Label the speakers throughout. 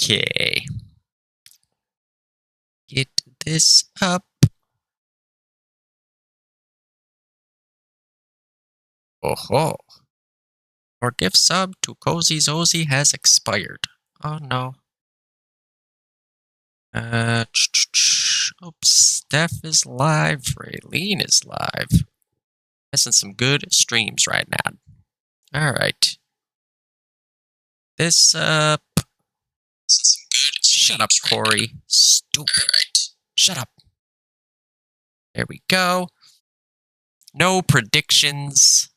Speaker 1: Okay. Get this up. Oh. Our gift sub to Cozy Zozy has expired. Oh no. Oops. Steph is live. Raylene is live. Missing some good streams right now. Alright. This up. Some good. Shut up, Corey. Stupid. Right. Shut up. There we go. No predictions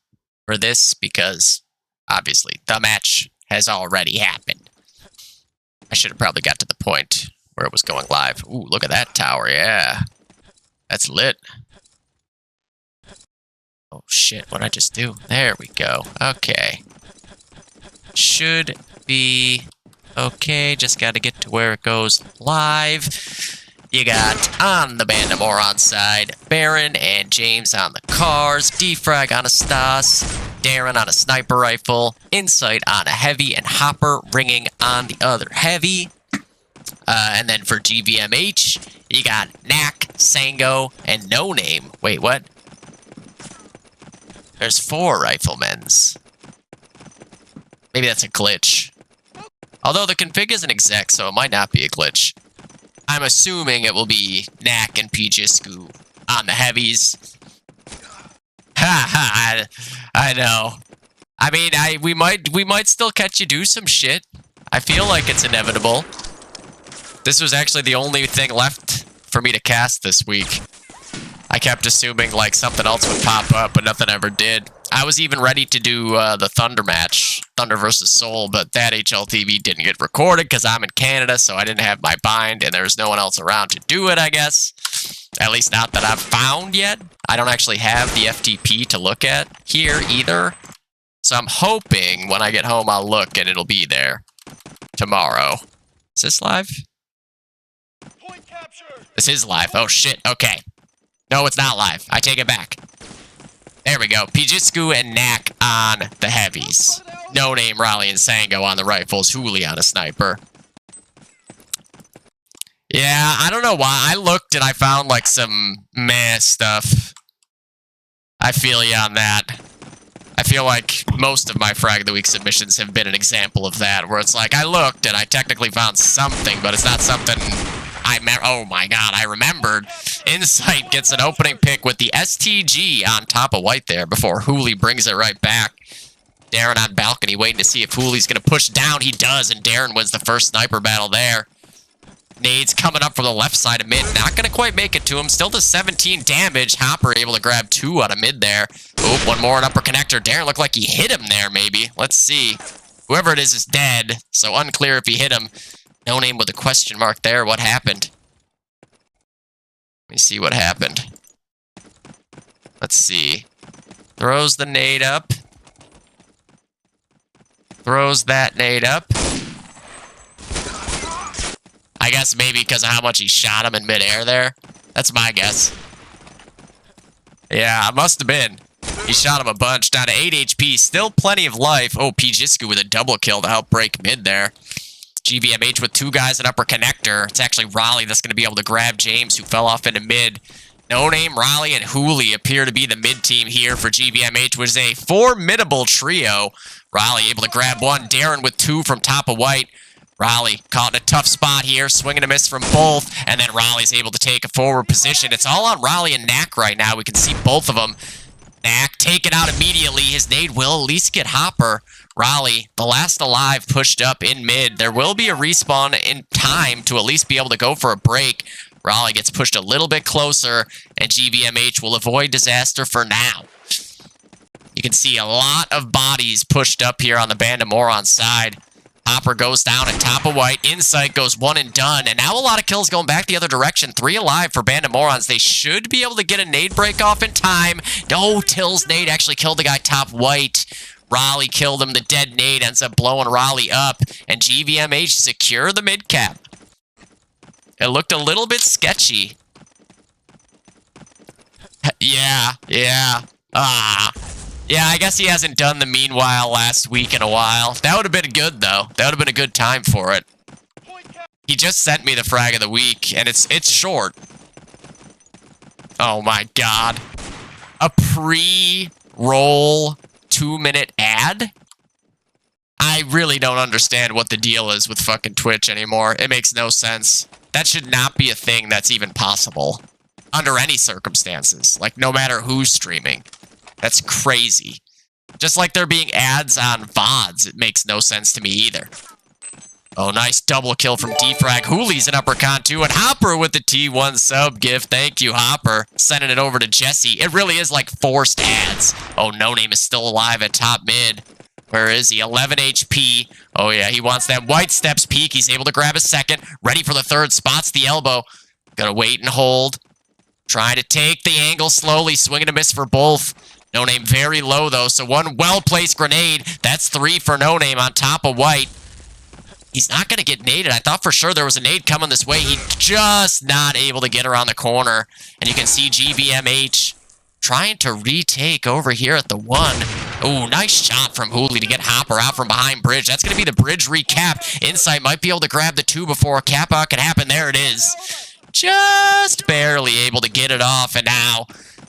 Speaker 1: for this because obviously the match has already happened. I should have probably got to the point where it was going live. Ooh, look at that tower. Yeah. That's lit. Oh shit, what'd I just do? There we go. Okay. Should be okay. Just gotta get to where it goes live. You got on the Band of Morons side, Baron and James on the cars, Defrag on a Stas, Darren on a sniper rifle, Insight on a heavy, and Hopper ringing on the other heavy. And then for GVMH, you got Knack, Sango, and No Name. Wait, what? There's 4 riflemen's. Maybe that's a glitch. Although the config isn't exec, so it might not be a glitch. I'm assuming it will be Knack and Pjisku on the heavies. Ha! I know. I mean, we might still catch you do some shit. I feel like it's inevitable. This was actually the only thing left for me to cast this week. I kept assuming like something else would pop up, but nothing ever did. I was even ready to do the Thunder match, Thunder versus Soul, but that HLTV didn't get recorded because I'm in Canada, so I didn't have my bind, and there's no one else around to do it, I guess. At least not that I've found yet. I don't actually have the FTP to look at here either. So I'm hoping when I get home I'll look and it'll be there tomorrow. Is this live?
Speaker 2: Point captured.
Speaker 1: This is live. Oh shit, okay. No, it's not live. I take it back. There we go. Pjisku and Knack on the heavies. No Name, Raleigh, and Sango on the rifles. Hooli on a sniper. Yeah, I don't know why. I looked and I found like some meh stuff. I feel you on that. I feel like most of my Frag of the Week submissions have been an example of that, where it's like I looked and I technically found something, but it's not something oh my god, I remembered. Insight gets an opening pick with the STG on top of white there before Hooli brings it right back. Darren on balcony waiting to see if Hooli's going to push down. He does, and Darren wins the first sniper battle there. Nades coming up from the left side of mid. Not going to quite make it to him. Still does 17 damage. Hopper able to grab 2 out of mid there. Oh, one more, an upper connector. Darren looked like he hit him there, maybe. Let's see. Whoever it is dead, so unclear if he hit him. No Name with a question mark there. What happened? Let me see what happened. Let's see. Throws the nade up. Throws that nade up. I guess maybe because of how much he shot him in midair there. That's my guess. Yeah, it must have been. He shot him a bunch. Down to 8 HP. Still plenty of life. Oh, Pjisku with a double kill to help break mid there. GVMH with 2 guys at upper connector. It's actually Raleigh that's going to be able to grab James, who fell off into mid. No Name, Raleigh, and Hooli appear to be the mid team here for GVMH, which is a formidable trio. Raleigh able to grab 1. Darren with 2 from top of white. Raleigh caught in a tough spot here, swinging a miss from both, and then Raleigh's able to take a forward position. It's all on Raleigh and Knack right now. We can see both of them. Knack taken out immediately. His nade will at least get Hopper. Raleigh, the last alive, pushed up in mid. There will be a respawn in time to at least be able to go for a break. Raleigh gets pushed a little bit closer, and GVMH will avoid disaster for now. You can see a lot of bodies pushed up here on the Band of Morons side. Hopper goes down at top of white. Insight goes 1 and done. And now a lot of kills going back the other direction. 3 alive for Band of Morons. They should be able to get a nade break off in time. No, Till's nade actually killed the guy top white. Raleigh killed him. The dead nade ends up blowing Raleigh up. And GVMH secure the mid cap. It looked a little bit sketchy. Yeah. Yeah, I guess he hasn't done the meanwhile last week in a while. That would have been good, though. That would have been a good time for it.
Speaker 2: Point
Speaker 1: He just sent me the frag of the week, and it's short. Oh my god. A pre-roll 2-minute ad? I really don't understand what the deal is with fucking Twitch anymore. It makes no sense. That should not be a thing that's even possible. Under any circumstances. Like, no matter who's streaming. That's crazy. Just like there being ads on VODs, it makes no sense to me either. Oh, nice double kill from Defrag. Hooley's an uppercut too, and Hopper with the T1 sub gift. Thank you, Hopper. Sending it over to Jesse. It really is like forced ads. Oh, No Name is still alive at top mid. Where is he? 11 HP. Oh, yeah, he wants that White Steps peek. He's able to grab a second. Ready for the third. Spots the elbow. Gotta wait and hold. Trying to take the angle slowly. Swing and a miss for both. No Name very low, though, so one well-placed grenade. That's 3 for No Name on top of White. He's not going to get naded. I thought for sure there was a nade coming this way. He just not able to get around the corner. And you can see Gvmh trying to retake over here at the 1. Ooh, nice shot from Hooley to get Hopper out from behind bridge. That's going to be the bridge recap. Insight might be able to grab the 2 before a cap out can happen. There it is. Just barely able to get it off. And now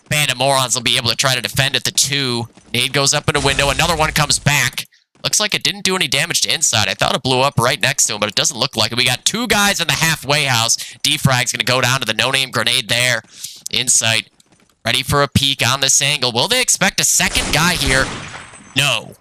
Speaker 1: Band of Morons will be able to try to defend at the 2. Nade goes up in a window. Another one comes back. Looks like it didn't do any damage to Inside. I thought it blew up right next to him, but it doesn't look like it. We got 2 guys in the halfway house. Defrag's going to go down to the No Name grenade there. Insight ready for a peek on this angle. Will they expect a second guy here? No.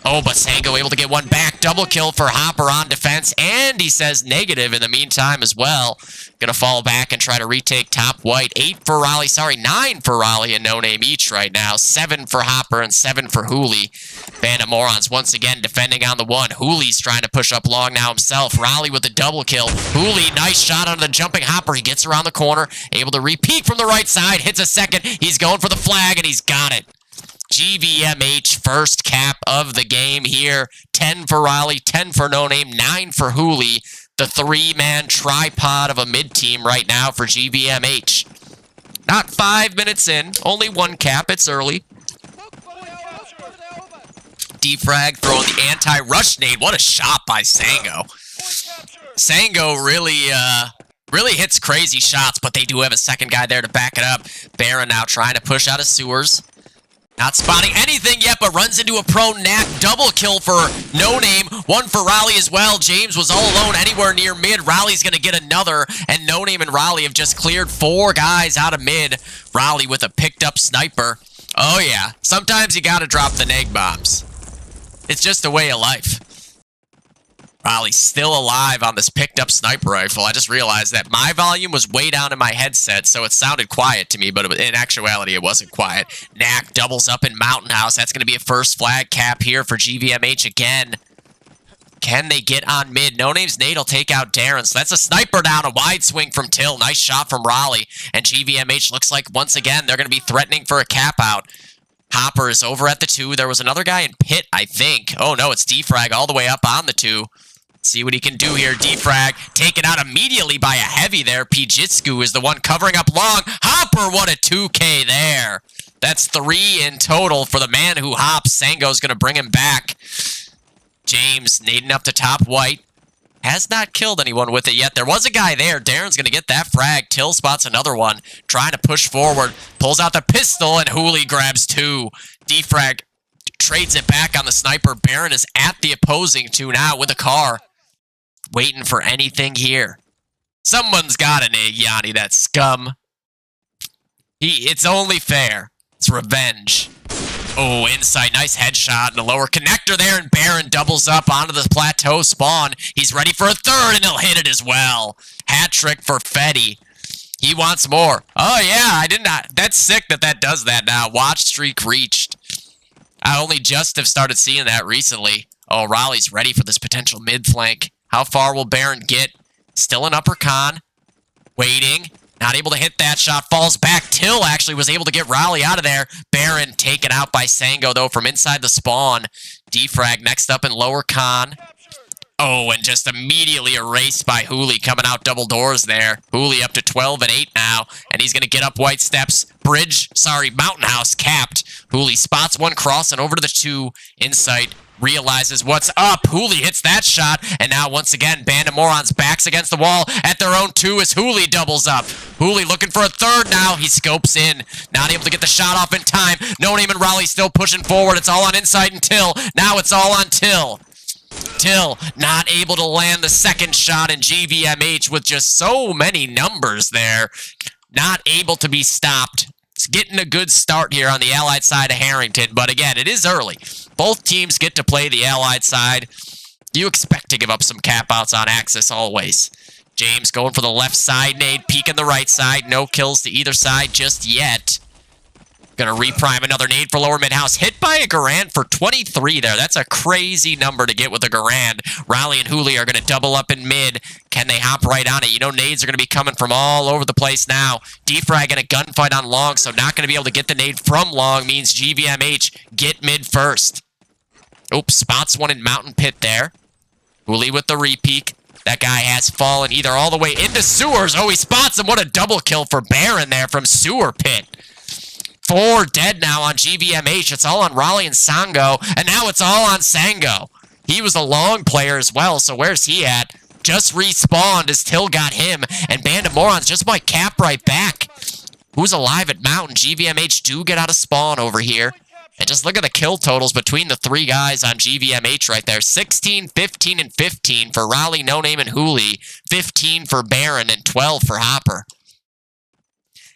Speaker 1: Oh, but Sango able to get one back. Double kill for Hopper on defense. And he says negative in the meantime as well. Gonna fall back and try to retake top White. 8 for Raleigh. Sorry, 9 for Raleigh and No Name each right now. 7 for Hopper and 7 for Hooley. Band of Morons once again defending on the 1. Hooley's trying to push up long now himself. Raleigh with a double kill. Hooley, nice shot on the jumping Hopper. He gets around the corner. Able to re-peek from the right side. Hits a second. He's going for the flag and he's got it. Gvmh first cap of the game here. 10 for Raleigh, 10 for No Name, 9 for Hooley. The 3-man tripod of a mid-team right now for Gvmh. Not 5 minutes in, only 1 cap, it's early. Defrag throwing the anti-rush nade. What a shot by Sango. Sango really hits crazy shots, but they do have a second guy there to back it up. Baron now trying to push out of sewers. Not spotting anything yet, but runs into a prone knack. Double kill for No Name. 1 for Raleigh as well. James was all alone anywhere near mid. Raleigh's going to get another, and No Name and Raleigh have just cleared 4 guys out of mid. Raleigh with a picked up sniper. Oh yeah, sometimes you got to drop the neg bombs. It's just a way of life. Raleigh's still alive on this picked up sniper rifle. I just realized that my volume was way down in my headset, so it sounded quiet to me, but in actuality, it wasn't quiet. Knack doubles up in Mountain House. That's going to be a first flag cap here for Gvmh again. Can they get on mid? No Name's nade will take out Darren, so that's a sniper down, a wide swing from Till. Nice shot from Raleigh, and Gvmh looks like, once again, they're going to be threatening for a cap out. Hopper is over at the 2. There was another guy in pit, I think. Oh, no, it's Defrag all the way up on the 2. See what he can do here. Defrag taken out immediately by a heavy there. Pijitsku is the one covering up long. Hopper, what a 2K there. That's 3 in total for the man who hops. Sango's going to bring him back. James nading up to top White. Has not killed anyone with it yet. There was a guy there. Darren's going to get that frag. Till spots another one. Trying to push forward. Pulls out the pistol, and Hooley grabs 2. Defrag trades it back on the sniper. Baron is at the opposing 2 now with a car. Waiting for anything here. Someone's got an egg, Yanni, that scum. It's only fair. It's revenge. Oh, Insight, nice headshot and a lower connector there, and Baron doubles up onto the plateau spawn. He's ready for a third, and he'll hit it as well. Hat trick for Fetty. He wants more. Oh, yeah, I did not. That's sick that does that now. Watch streak reached. I only just have started seeing that recently. Oh, Raleigh's ready for this potential mid flank. How far will Baron get? Still an upper con. Waiting. Not able to hit that shot. Falls back. Till actually was able to get Raleigh out of there. Baron taken out by Sango, though, from inside the spawn. Defrag next up in lower con. Oh, and just immediately erased by Hooley coming out double doors there. Hooley up to 12 and 8 now, and he's going to get up White Steps. Mountain House capped. Hooley spots one crossing over to the 2 insight. Realizes what's up. Hooley hits that shot, and now once again, Band of Morons backs against the wall at their own 2 as Hooley doubles up. Hooley looking for a third now. He scopes in, not able to get the shot off in time. No Name and Raleigh still pushing forward. It's all on Insight and Till. Now it's all on Till. Till not able to land the second shot, and GVMH with just so many numbers there, not able to be stopped. It's getting a good start here on the Allied side of Harrington, but again, it is early. Both teams get to play the Allied side. You expect to give up some cap outs on Axis always. James going for the left side nade, peeking the right side. No kills to either side just yet. Gonna reprime another nade for lower mid-house. Hit by a Garand for 23 there. That's a crazy number to get with a Garand. Raleigh and Hooley are gonna double up in mid. Can they hop right on it? You know, nades are gonna be coming from all over the place now. Defrag in a gunfight on long, so not gonna be able to get the nade from long means GVMH get mid first. Oops, spots one in Mountain Pit there. Hooley with the repeak. That guy has fallen either all the way into sewers. Oh, he spots him. What a double kill for Baron there from Sewer Pit. 4 dead now on GVMH. It's all on Raleigh and Sango, and now it's all on Sango. He was a long player as well, so where's he at? Just respawned as Till got him, and Band of Morons just might cap right back. Who's alive at Mountain? GVMH do get out of spawn over here. And just look at the kill totals between the 3 guys on GVMH right there. 16, 15, and 15 for Raleigh, No Name, and Hooley. 15 for Baron, and 12 for Hopper.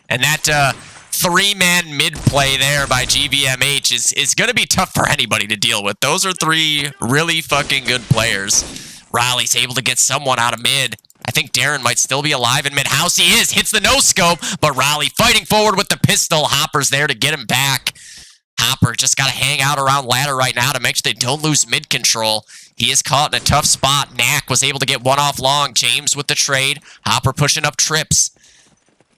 Speaker 1: And that 3-man mid-play there by GVMH is going to be tough for anybody to deal with. Those are 3 really fucking good players. Raleigh's able to get someone out of mid. I think Darren might still be alive in mid-house. He is. Hits the no-scope, but Raleigh fighting forward with the pistol. Hopper's there to get him back. Hopper just got to hang out around ladder right now to make sure they don't lose mid-control. He is caught in a tough spot. Knack was able to get one off long. James with the trade. Hopper pushing up trips.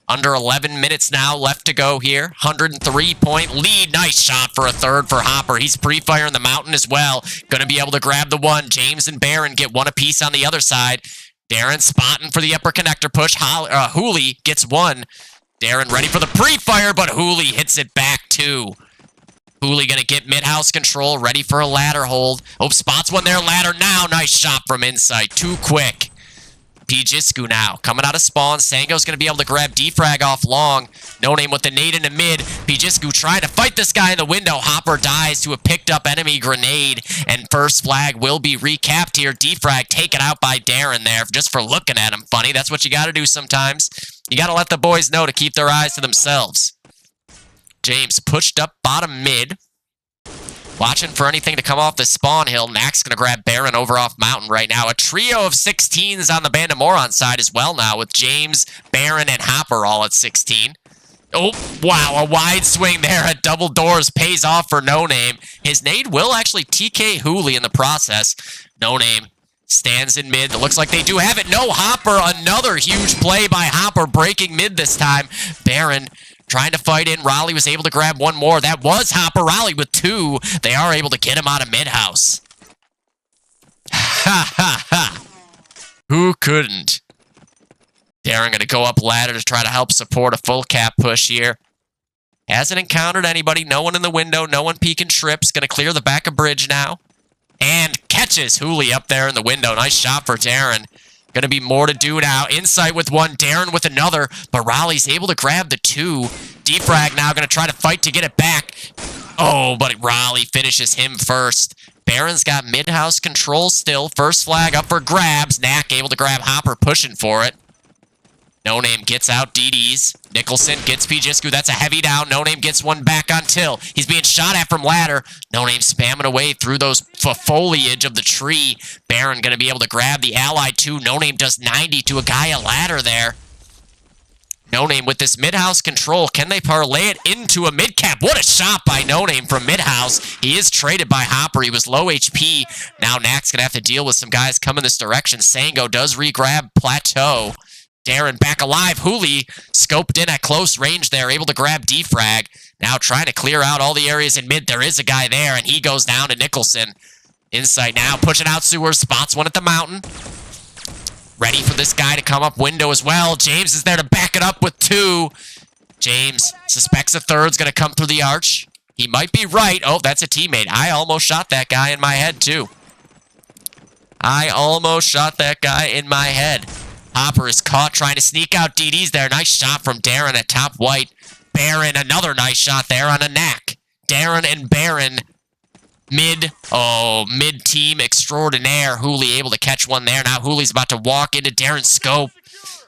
Speaker 1: Under 11 minutes now left to go here. 103-point lead. Nice shot for a third for Hopper. He's pre-firing the Mountain as well. Going to be able to grab the one. James and Baron get one apiece on the other side. Darren spotting for the upper connector push. Hooley gets one. Darren ready for the pre-fire, but Hooley hits it back too. Hooley going to get mid-house control. Ready for a ladder hold. Oh, spots one there. Ladder now. Nice shot from Insight. Too quick. Pijisku now coming out of spawn. Sango's going to be able to grab defrag off long. No Name with the nade into mid. Pijisku trying to fight this guy in the window. Hopper dies to a picked up enemy grenade. And first flag will be recapped here. Defrag taken out by Darren there just for looking at him funny. That's what you got to do sometimes. You got to let the boys know to keep their eyes to themselves. James pushed up bottom mid. Watching for anything to come off the spawn hill. Knack's going to grab Baron over off Mountain right now. A trio of 16s on the Band of Morons side as well now with James, Baron, and Hopper all at 16. Oh, wow, a wide swing there at double doors pays off for No Name. His nade will actually TK Hooley in the process. No Name stands in mid. It looks like they do have it. No, Hopper, another huge play by Hopper, breaking mid this time. Baron trying to fight in. Raleigh was able to grab one more. That was Hopper. Raleigh with 2. They are able to get him out of mid-house. Ha, ha, ha. Who couldn't? Darren going to go up ladder to try to help support a full cap push here. Hasn't encountered anybody. No one in the window. No one peeking trips. Going to clear the back of bridge now. And catches Hooley up there in the window. Nice shot for Darren. Going to be more to do now. Insight with one, Darren with another, but Raleigh's able to grab the 2. Defrag now going to try to fight to get it back. Oh, but Raleigh finishes him first. Baron's got mid-house control still. First flag up for grabs. Knack able to grab Hopper, pushing for it. No Name gets out DDs. Nicholson gets Pijisku. That's a heavy down. No Name gets one back on Till. He's being shot at from ladder. No Name spamming away through those foliage of the tree. Baron going to be able to grab the Allied 2. No Name does 90 to a guy at ladder there. No Name with this mid-house control. Can they parlay it into a mid-cap? What a shot by No Name from mid-house. He is traded by Hopper. He was low HP. Now Knack's going to have to deal with some guys coming this direction. Sango does re-grab Plateau. Darren back alive. Hooley scoped in at close range there, able to grab defrag. Now trying to clear out all the areas in mid. There is a guy there, and he goes down to Nicholson. Insight now, pushing out sewers, spots one at the mountain. Ready for this guy to come up window as well. James is there to back it up with 2. James suspects a third's going to come through the arch. He might be right. Oh, that's a teammate. I almost shot that guy in my head, too. I almost shot that guy in my head. Hopper is caught trying to sneak out. DD's there. Nice shot from Darren at top white. Baron, another nice shot there on a knack. Darren and Baron, mid-team extraordinaire. Hooley able to catch one there. Now Hooley's about to walk into Darren's scope.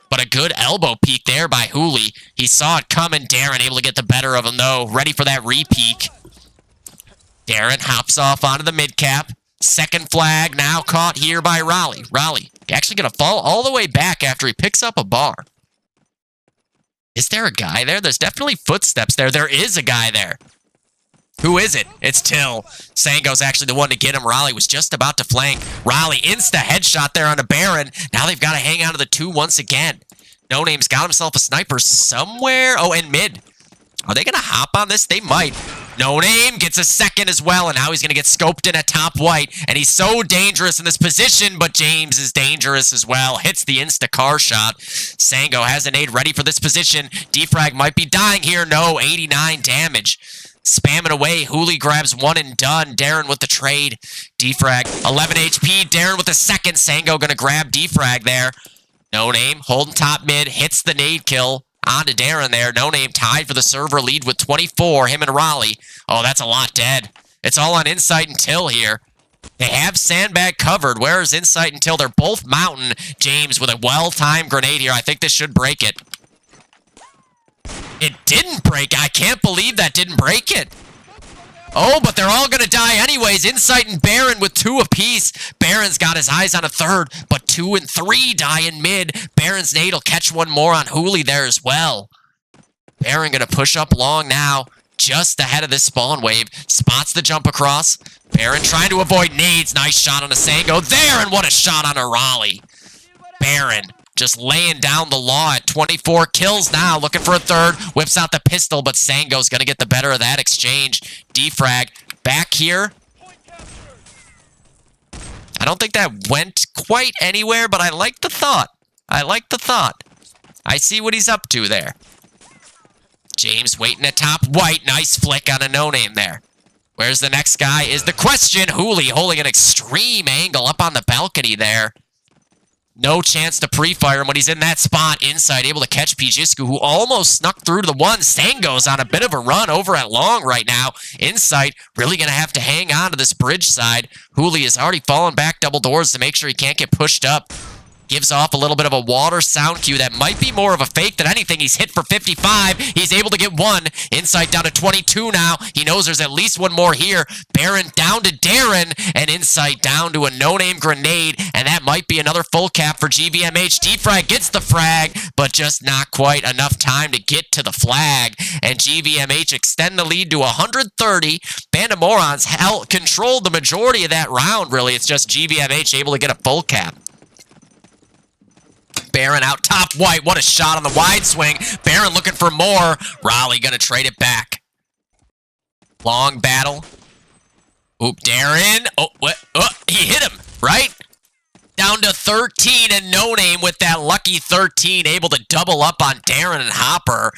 Speaker 1: But a good elbow peek there by Hooley. He saw it coming. Darren able to get the better of him, though. Ready for that re-peek. Darren hops off onto the mid-cap. Second flag now caught here by Raleigh. Raleigh actually going to fall all the way back after he picks up a bar. Is there a guy there? There's definitely footsteps there. There is a guy there. Who is it? It's Till. Sango's actually the one to get him. Raleigh was just about to flank. Raleigh insta headshot there on a Baron. Now they've got to hang on to the 2 once again. No Name's got himself a sniper somewhere. Oh, and mid. Are they going to hop on this? They might. No Name gets a second as well, and now he's going to get scoped in at top white. And he's so dangerous in this position, but James is dangerous as well. Hits the insta-car shot. Sango has a nade ready for this position. Defrag might be dying here. No, 89 damage. Spamming away. Hooley grabs one and done. Darren with the trade. Defrag, 11 HP. Darren with the second. Sango going to grab Defrag there. No Name holding top mid. Hits the nade kill. On to Darren there. No Name tied for the server lead with 24. Him and Raleigh. Oh, that's a lot dead. It's all on Insight and Till here. They have Sandbag covered. Where is Insight and Till? They're both mountain. James with a well-timed grenade here. I think this should break it. It didn't break. I can't believe that didn't break it. Oh, but they're all going to die anyways. Insight and Baron with 2 apiece. Baron's got his eyes on a third, but 2 and 3 die in mid. Baron's nade will catch one more on Hooley there as well. Baron going to push up long now, just ahead of this spawn wave. Spots the jump across. Baron trying to avoid nades. Nice shot on a Sango there, and what a shot on a Raleigh. Baron just laying down the law at 24 kills now, looking for a third. Whips out the pistol, but Sango's going to get the better of that exchange. Defrag back here. I don't think that went quite anywhere, but I like the thought. I like the thought. I see what he's up to there. James waiting at top white. Nice flick on a no-name there. Where's the next guy is the question. Hooley holding an extreme angle up on the balcony there. No chance to pre-fire him when he's in that spot. Inside, able to catch Pijisku, who almost snuck through to the 1. Sango's on a bit of a run over at long right now. Insight, really going to have to hang on to this bridge side. Hooley has already fallen back double doors to make sure he can't get pushed up. Gives off a little bit of a water sound cue that might be more of a fake than anything. He's hit for 55. He's able to get 1. Insight down to 22 now. He knows there's at least one more here. Baron down to Darren. And Insight down to a no-name grenade. And that might be another full cap for Gvmh. Defrag gets the frag, but just not quite enough time to get to the flag. And Gvmh extend the lead to 130. Band of Morons controlled the majority of that round, really. It's just Gvmh able to get a full cap. Baron out top white. What a shot on the wide swing. Baron looking for more. Raleigh going to trade it back. Long battle. Oop, Darren. Oh, what? Oh, he hit him, right? Down to 13 and no name with that lucky 13. Able to double up on Darren and Hopper.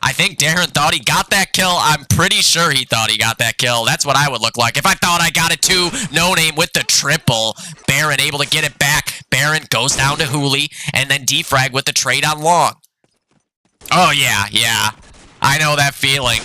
Speaker 1: I think Darren thought he got that kill. I'm pretty sure he thought he got that kill. That's what I would look like if I thought I got it too. No name with the triple. Baron able to get it back. Baron goes down to Hooley, and then Defrag with the trade on long. Oh, yeah. I know that feeling.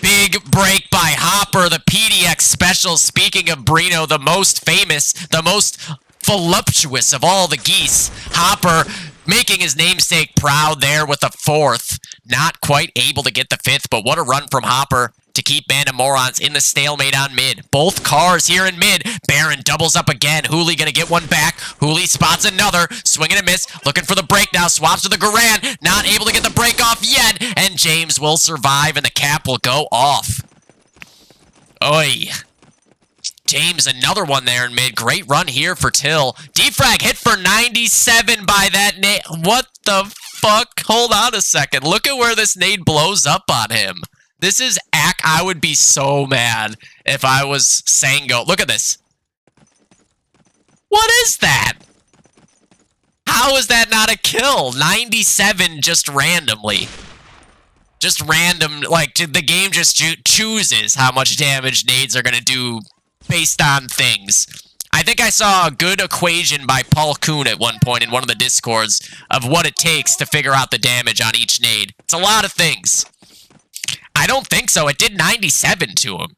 Speaker 1: Big break by Hopper, the PDX special. Speaking of Brino, the most famous, the most voluptuous of all the geese. Hopper making his namesake proud there with the 4th. Not quite able to get the 5th, but what a run from Hopper to keep Band of Morons in the stalemate on mid. Both cars here in mid. Baron doubles up again. Hooley gonna get one back. Hooley spots another. Swing and a miss. Looking for the break now. Swaps to the Garand. Not able to get the break off yet. And James will survive and the cap will go off. Oi. James, another one there in mid. Great run here for Till. Defrag hit for 97 by that nade. What the fuck? Hold on a second. Look at where this nade blows up on him. This is I would be so mad if I was Sango. Look at this. What is that? How is that not a kill? 97 just randomly. Just random, like, the game just chooses how much damage nades are going to do based on things. I think I saw a good equation by Paul Kuhn at one point in one of the Discords of what it takes to figure out the damage on each nade. It's a lot of things. I don't think so. It did 97 to him.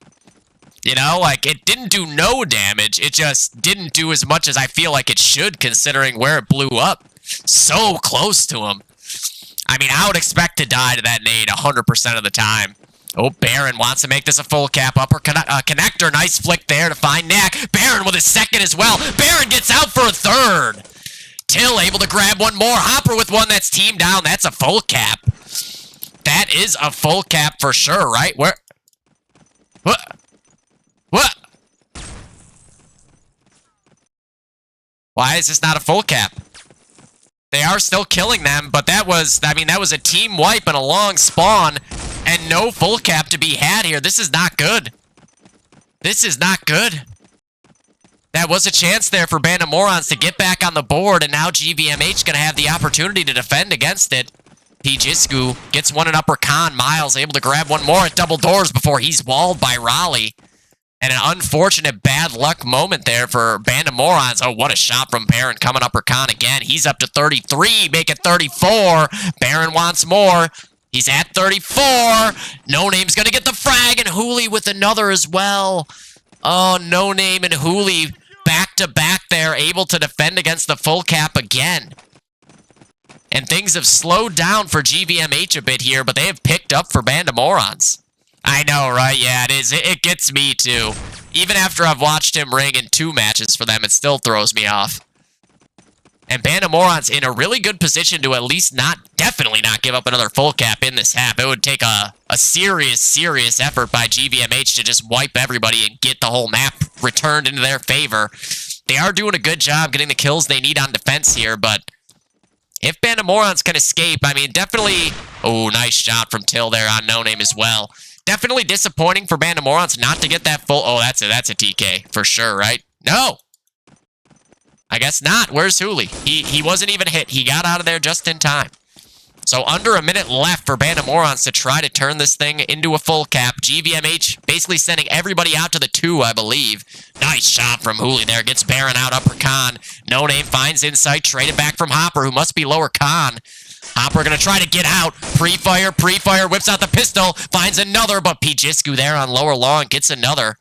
Speaker 1: You know, like, it didn't do no damage. It just didn't do as much as I feel like it should, considering where it blew up. So close to him. I mean, I would expect to die to that nade 100% of the time. Oh, Baron wants to make this a full cap upper connector. Nice flick there to find Knack. Baron with his second as well. Baron gets out for a third. Till able to grab one more. Hopper with one that's team down. That's a full cap. That is a full cap for sure, right? Where? What? What? Why is this not a full cap? They are still killing them, but that was, I mean, that was a team wipe and a long spawn, and no full cap to be had here. This is not good. This is not good. That was a chance there for Band of Morons to get back on the board, and now Gvmh going to have the opportunity to defend against it. Pjisku gets one in upper con. Miles able to grab one more at double doors before he's walled by Raleigh. And an unfortunate bad luck moment there for Band of Morons. Oh, what a shot from Baron coming upper con again. He's up to 33, make it 34. Baron wants more. He's at 34. No Name's going to get the frag, and Hooli with another as well. Oh, No Name and Hooli back-to-back there, able to defend against the full cap again. And things have slowed down for Gvmh a bit here, but they have picked up for Band of Morons. I know, right? Yeah, it is. It gets me, too. Even after I've watched him ring in 2 matches for them, it still throws me off. And Band of Morons in a really good position to at least definitely not give up another full cap in this half. It would take a serious effort by Gvmh to just wipe everybody and get the whole map returned into their favor. They are doing a good job getting the kills they need on defense here, but if Band of Morons can escape, I mean, definitely... Oh, nice shot from Till there on No Name as well. Definitely disappointing for Band of Morons not to get that full... Oh, that's a TK for sure, right? No! I guess not. Where's Hooli? He wasn't even hit. He got out of there just in time. So under a minute left for Band of Morons to try to turn this thing into a full cap. Gvmh basically sending everybody out to the 2, I believe. Nice shot from Hooli there. Gets Baron out upper con. No Name finds insight. Traded back from Hopper, who must be lower con. Hopper going to try to get out. Pre-fire, whips out the pistol. Finds another, but Pjisku there on lower long gets another.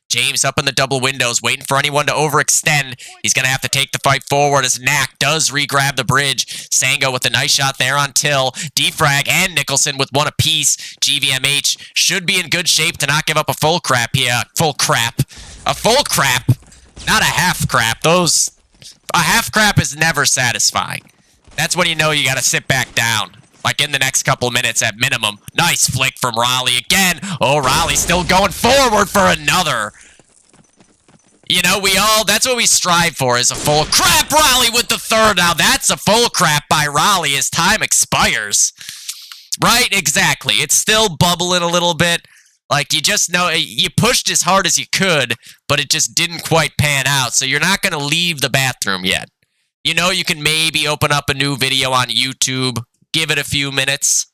Speaker 1: James up in the double windows, waiting for anyone to overextend. He's going to have to take the fight forward as Knack does re-grab the bridge. Sango with a nice shot there on Till. Defrag and Nicholson with one apiece. Gvmh should be in good shape to not give up a full crap here. Full crap. A full crap. Not a half crap. A half crap is never satisfying. That's when you know you got to sit back down. Like in the next couple minutes at minimum. Nice flick from Raleigh again. Oh, Raleigh still going forward for another. You know, that's what we strive for, is a full crap. Raleigh with the third. Now that's a full crap by Raleigh as time expires. Right? Exactly. It's still bubbling a little bit. Like, you just know, you pushed as hard as you could, but it just didn't quite pan out. So you're not going to leave the bathroom yet. You know, you can maybe open up a new video on YouTube. Give it a few minutes.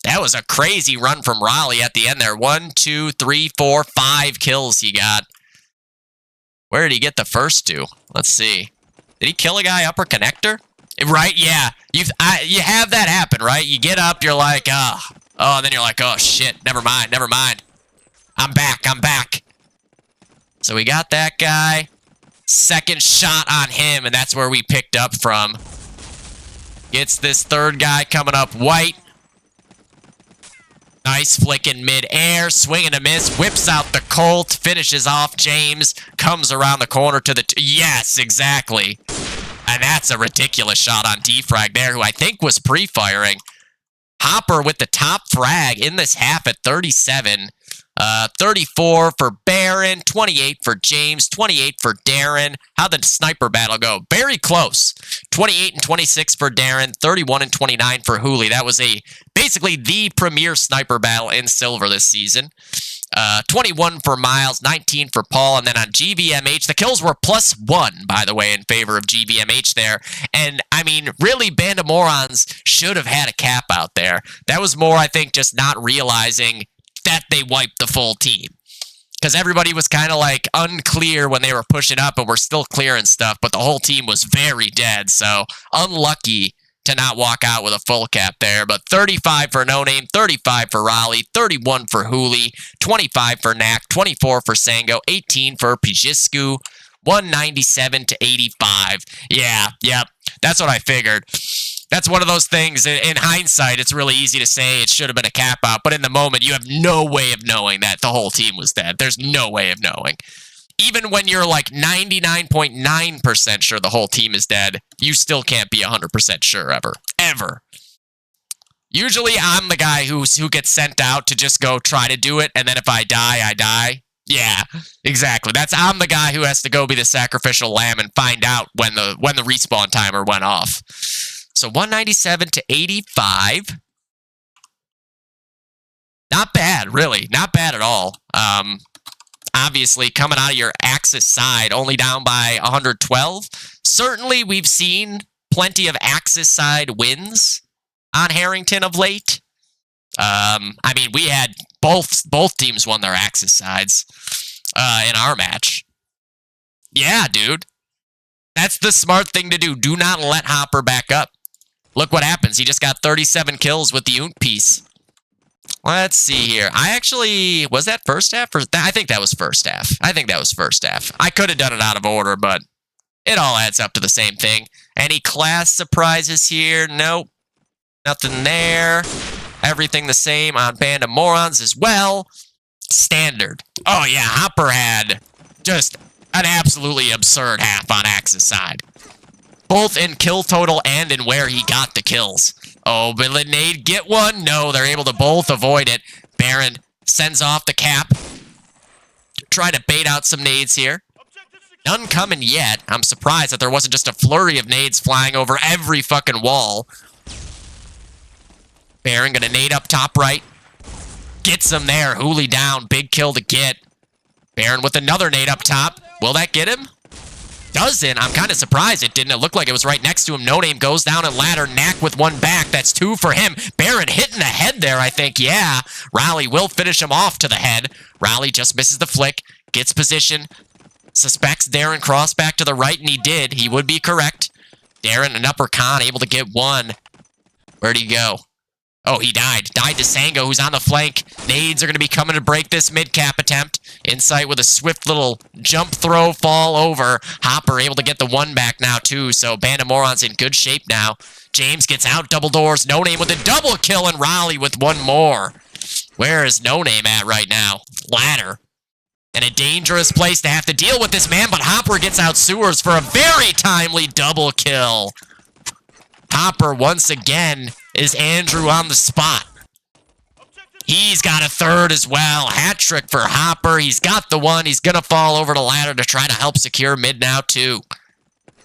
Speaker 1: That was a crazy run from Raleigh at the end there. 1, 2, 3, 4, 5 kills he got. Where did he get the first 2? Let's see. Did he kill a guy upper connector? Right, yeah. You have that happen, right? You get up, you're like, oh, and then you're like, oh, shit, never mind. I'm back. So we got that guy. Second shot on him, and that's where we picked up from. Gets this third guy coming up white. Nice flick in mid-air. Swing and a miss. Whips out the Colt. Finishes off James. Comes around the corner to the... Yes, exactly. And that's a ridiculous shot on Defrag there, who I think was pre-firing. Hopper with the top frag in this half at 37. 34 for Baron, 28 for James, 28 for Darren. How'd the sniper battle go? Very close. 28 and 26 for Darren, 31 and 29 for Hooli. That was basically the premier sniper battle in Silver this season. 21 for Miles, 19 for Paul, and then on GVMH, the kills were +1, by the way, in favor of GVMH there. And, I mean, really, Band of Morons should have had a cap out there. That was more, I think, just not realizing that they wiped the full team. Because everybody was kind of, like, unclear when they were pushing up, and we're still clearing stuff, but the whole team was very dead, so unlucky to not walk out with a full cap there. But 35 for No Name, 35 for Raleigh, 31 for Hooli, 25 for Knack, 24 for Sango, 18 for Pijisku, 197 to 85. Yeah, yep, that's what I figured. That's one of those things, in hindsight, it's really easy to say it should have been a cap out, but in the moment, you have no way of knowing that the whole team was dead. There's no way of knowing. Even when you're like 99.9% sure the whole team is dead, you still can't be 100% sure ever. Ever. Usually, I'm the guy who gets sent out to just go try to do it, and then if I die, I die. Yeah, exactly. I'm the guy who has to go be the sacrificial lamb and find out when the respawn timer went off. So 197 to 85. Not bad, really. Not bad at all. Obviously, coming out of your Axis side, only down by 112. Certainly, we've seen plenty of Axis side wins on Harrington of late. I mean, we had both teams won their Axis sides in our match. Yeah, dude. That's the smart thing to do. Do not let Hopper back up. Look what happens. He just got 37 kills with the Unk piece. Let's see here. Was that first half? I think that was first half. I could have done it out of order, but it all adds up to the same thing. Any class surprises here? Nope. Nothing there. Everything the same on Band of Morons as well. Standard. Oh, yeah. Hopper had just an absolutely absurd half on Axis side. Both in kill total and in where he got the kills. Oh, will the nade get one? No, they're able to both avoid it. Baron sends off the cap. Try to bait out some nades here. None coming yet. I'm surprised that there wasn't just a flurry of nades flying over every fucking wall. Baron gonna nade up top right. Gets him there. Hooli down. Big kill to get. Baron with another nade up top. Will that get him? Doesn't. I'm kind of surprised it didn't. It looked like it was right next to him. No Name goes down a ladder. Knack with one back. That's 2 for him. Baron hitting the head there, I think. Yeah. Raleigh will finish him off to the head. Raleigh just misses the flick. Gets position. Suspects Darren cross back to the right, and he did. He would be correct. Darren, an upper con, able to get one. Where'd he go? Oh, he died. Died to Sango, who's on the flank. Nades are going to be coming to break this mid-cap attempt. Insight with a swift little jump throw fall over. Hopper able to get the one back now, too. So Band of Morons in good shape now. James gets out, double doors. No Name with a double kill, and Raleigh with one more. Where is No Name at right now? Ladder. And a dangerous place to have to deal with this man, but Hopper gets out sewers for a very timely double kill. Hopper, once again, is Andrew on the spot. He's got a third as well. Hat trick for Hopper. He's got the one. He's going to fall over the ladder to try to help secure mid now, too.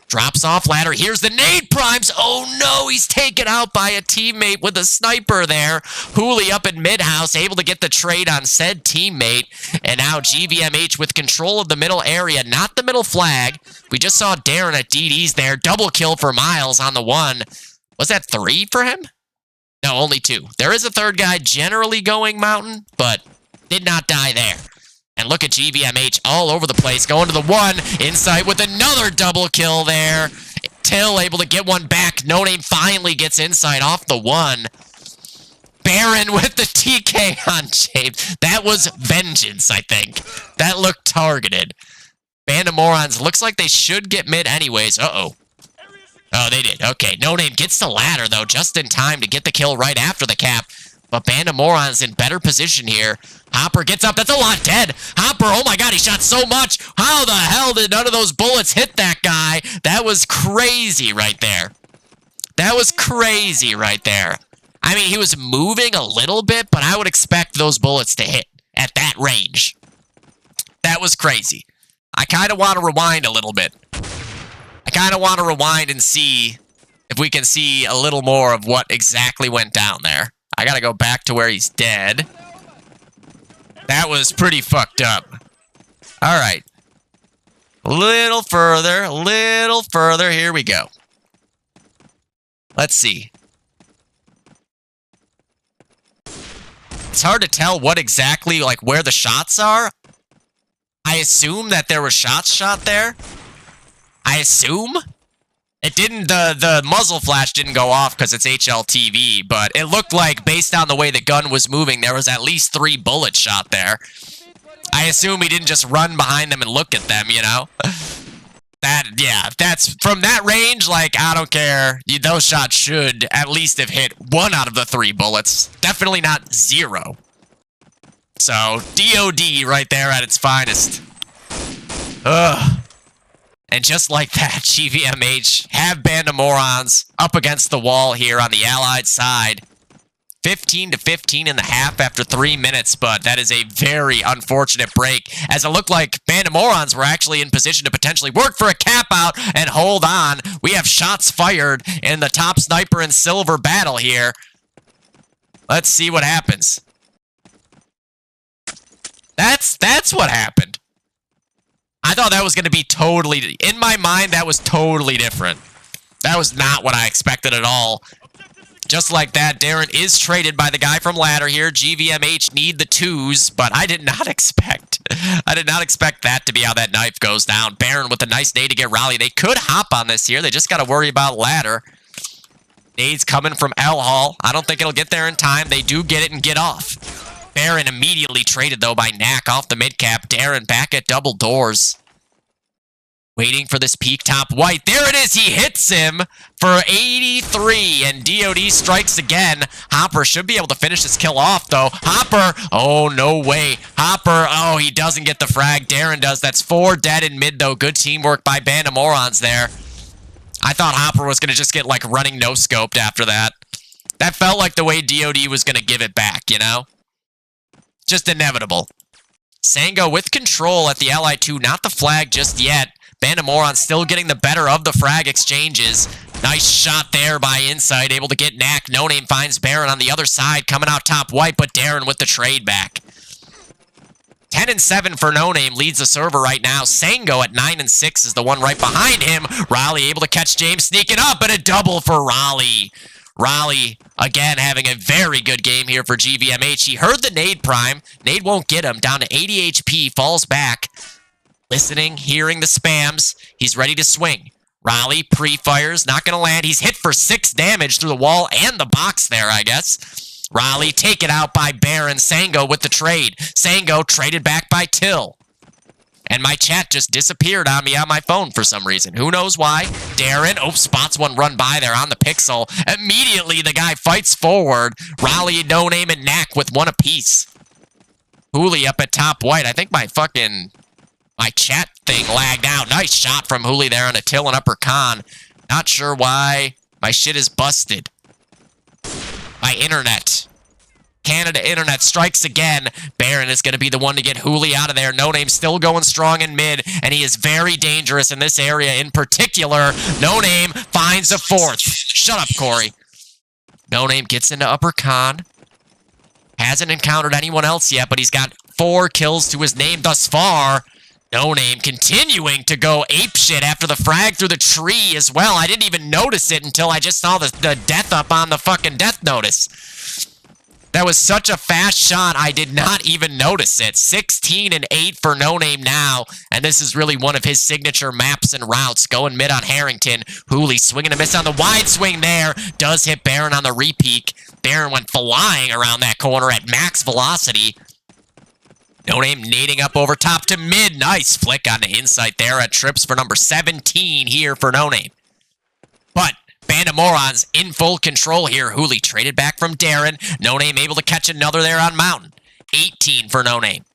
Speaker 1: Drops off ladder. Here's the nade primes. Oh, no. He's taken out by a teammate with a sniper there. Hooli up in mid-house, able to get the trade on said teammate. And now GVMH with control of the middle area, not the middle flag. We just saw Darren at DD's there. Double kill for Miles on the one. Was that 3 for him? No, only 2. There is a third guy generally going mountain, but did not die there. And look at GVMH all over the place, going to the one, Insight with another double kill there. Till able to get one back. No Name finally gets Insight off the one. Baron with the TK on James. That was vengeance, I think. That looked targeted. Band of Morons, looks like they should get mid anyways. Uh-oh. Oh, they did. Okay, No Name gets the ladder, though, just in time to get the kill right after the cap. But Band of Morons in better position here. Hopper gets up. That's a lot dead. Hopper, oh my god, he shot so much. How the hell did none of those bullets hit that guy? That was crazy right there. That was crazy right there. I mean, he was moving a little bit, but I would expect those bullets to hit at that range. That was crazy. I kind of want to rewind a little bit. I kind of want to rewind and see if we can see a little more of what exactly went down there. I got to go back to where he's dead. That was pretty fucked up. All right. A little further. Here we go. Let's see. It's hard to tell what exactly, like, where the shots are. I assume that there were shots shot there. I assume. It didn't, the muzzle flash didn't go off because it's HLTV, but it looked like, based on the way the gun was moving, there was at least 3 bullets shot there. I assume he didn't just run behind them and look at them, you know? That's, from that range, like, I don't care. Those shots should at least have hit 1 out of the 3 bullets. Definitely not 0. So, DOD right there at its finest. Ugh. And just like that, GVMH have Band of Morons up against the wall here on the Allied side. 15-15 in the half after 3 minutes, but that is a very unfortunate break, as it looked like Band of Morons were actually in position to potentially work for a cap out and hold on. We have shots fired in the top sniper and silver battle here. Let's see what happens. That's what happened. I thought that was going to be totally... In my mind, that was totally different. That was not what I expected at all. Just like that, Darren is traded by the guy from ladder here. GVMH need the 2s, but I did not expect... I did not expect that to be how that knife goes down. Baron with a nice nade to get Raleigh. They could hop on this here. They just got to worry about ladder. Nades coming from L Hall. I don't think it'll get there in time. They do get it and get off. Baron immediately traded, though, by Knack off the mid-cap. Darren back at double doors. Waiting for this peak top white. There it is. He hits him for 83, and DOD strikes again. Hopper should be able to finish this kill off, though. Hopper. Oh, no way. Hopper. Oh, he doesn't get the frag. Darren does. That's 4 dead in mid, though. Good teamwork by Band of Morons there. I thought Hopper was going to just get, like, running no-scoped after that. That felt like the way DOD was going to give it back, you know? Just inevitable. Sango with control at the Allied 2. Not the flag just yet. Band of Morons still getting the better of the frag exchanges. Nice shot there by Insight. Able to get Knack. No Name finds Baron on the other side. Coming out top white, but Darren with the trade back. 10-7 for No Name. Leads the server right now. Sango at 9-6 is the one right behind him. Raleigh able to catch James sneaking up, and a double for Raleigh. Raleigh, again, having a very good game here for GVMH. He heard the nade prime. Nade won't get him. Down to 80 HP. Falls back. Listening, hearing the spams. He's ready to swing. Raleigh pre-fires. Not going to land. He's hit for 6 damage through the wall and the box there, I guess. Raleigh taken out by Baron. Sango with the trade. Sango traded back by Till. And my chat just disappeared on me on my phone for some reason. Who knows why? Darren, spots one run by there on the pixel. Immediately, the guy fights forward. Raleigh, No Name, and Knack with 1 apiece. Hooley up at top white. I think my chat thing lagged out. Nice shot from Hooley there on a Till and upper con. Not sure why. My shit is busted. My internet. Canada Internet strikes again. Baron is going to be the one to get Hooley out of there. No Name still going strong in mid, and he is very dangerous in this area in particular. No Name finds a 4th. Shut up, Corey. No Name gets into upper con. Hasn't encountered anyone else yet, but he's got 4 kills to his name thus far. No Name continuing to go apeshit after the frag through the tree as well. I didn't even notice it until I just saw the death up on the fucking death notice. That was such a fast shot, I did not even notice it. 16-8 for No Name now, and this is really one of his signature maps and routes. Going mid on Harrington. Hooley swinging a miss on the wide swing there. Does hit Baron on the repeak. Baron went flying around that corner at max velocity. No Name nading up over top to mid. Nice flick on the Insight there at trips for number 17 here for No Name. But Band of Morons in full control here. Hooley traded back from Darren. No Name able to catch another there on Mountain. 18 for No Name.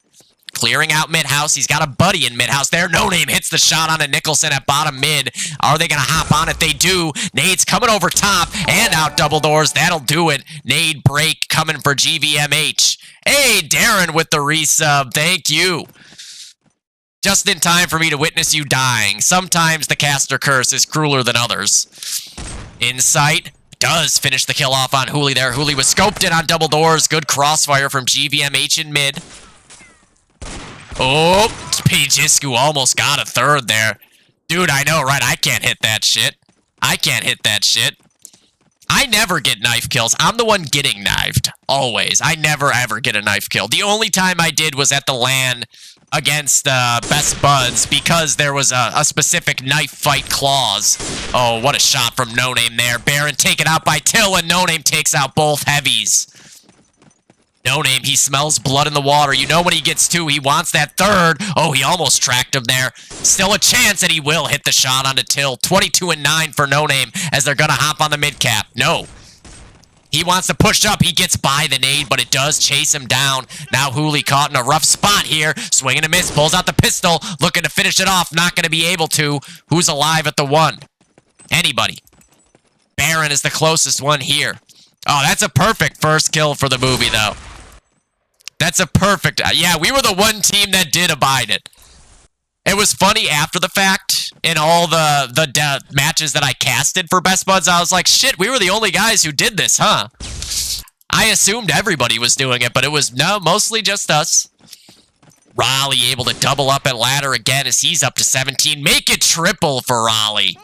Speaker 1: Clearing out mid-house. He's got a buddy in mid-house there. No Name hits the shot on a Nicholson at bottom mid. Are they going to hop on it? They do. Nade's coming over top and out double doors. That'll do it. Nade break coming for GVMH. Hey, Darren with the resub. Thank you. Just in time for me to witness you dying. Sometimes the caster curse is crueler than others. Insight does finish the kill off on Hooley there. Hooley was scoped in on double doors. Good crossfire from GVMH in mid. Oh, Pajisku almost got a third there. Dude, I know, right? I can't hit that shit. I can't hit that shit. I never get knife kills. I'm the one getting knifed. Always. I never, ever get a knife kill. The only time I did was at the LAN against Best Buds because there was a specific knife fight clause. Oh, what a shot from No Name there. Baron taken out by Till, and No Name takes out both heavies. No Name, he smells blood in the water. You know when he gets two, he wants that third. Oh, he almost tracked him there. Still a chance, and he will hit the shot onto Till. 22-9 for No Name as they're going to hop on the mid cap. No. He wants to push up. He gets by the nade, but it does chase him down. Now Hooli caught in a rough spot here. Swing and a miss. Pulls out the pistol. Looking to finish it off. Not going to be able to. Who's alive at the one? Anybody. Baron is the closest one here. Oh, that's a perfect first kill for the movie, though. That's a perfect... Yeah, we were the one team that did abide it. It was funny after the fact, in all the matches that I casted for Best Buds, I was like, shit, we were the only guys who did this, huh? I assumed everybody was doing it, but it was, no, mostly just us. Raleigh able to double up at ladder again as he's up to 17. Make it triple for Raleigh.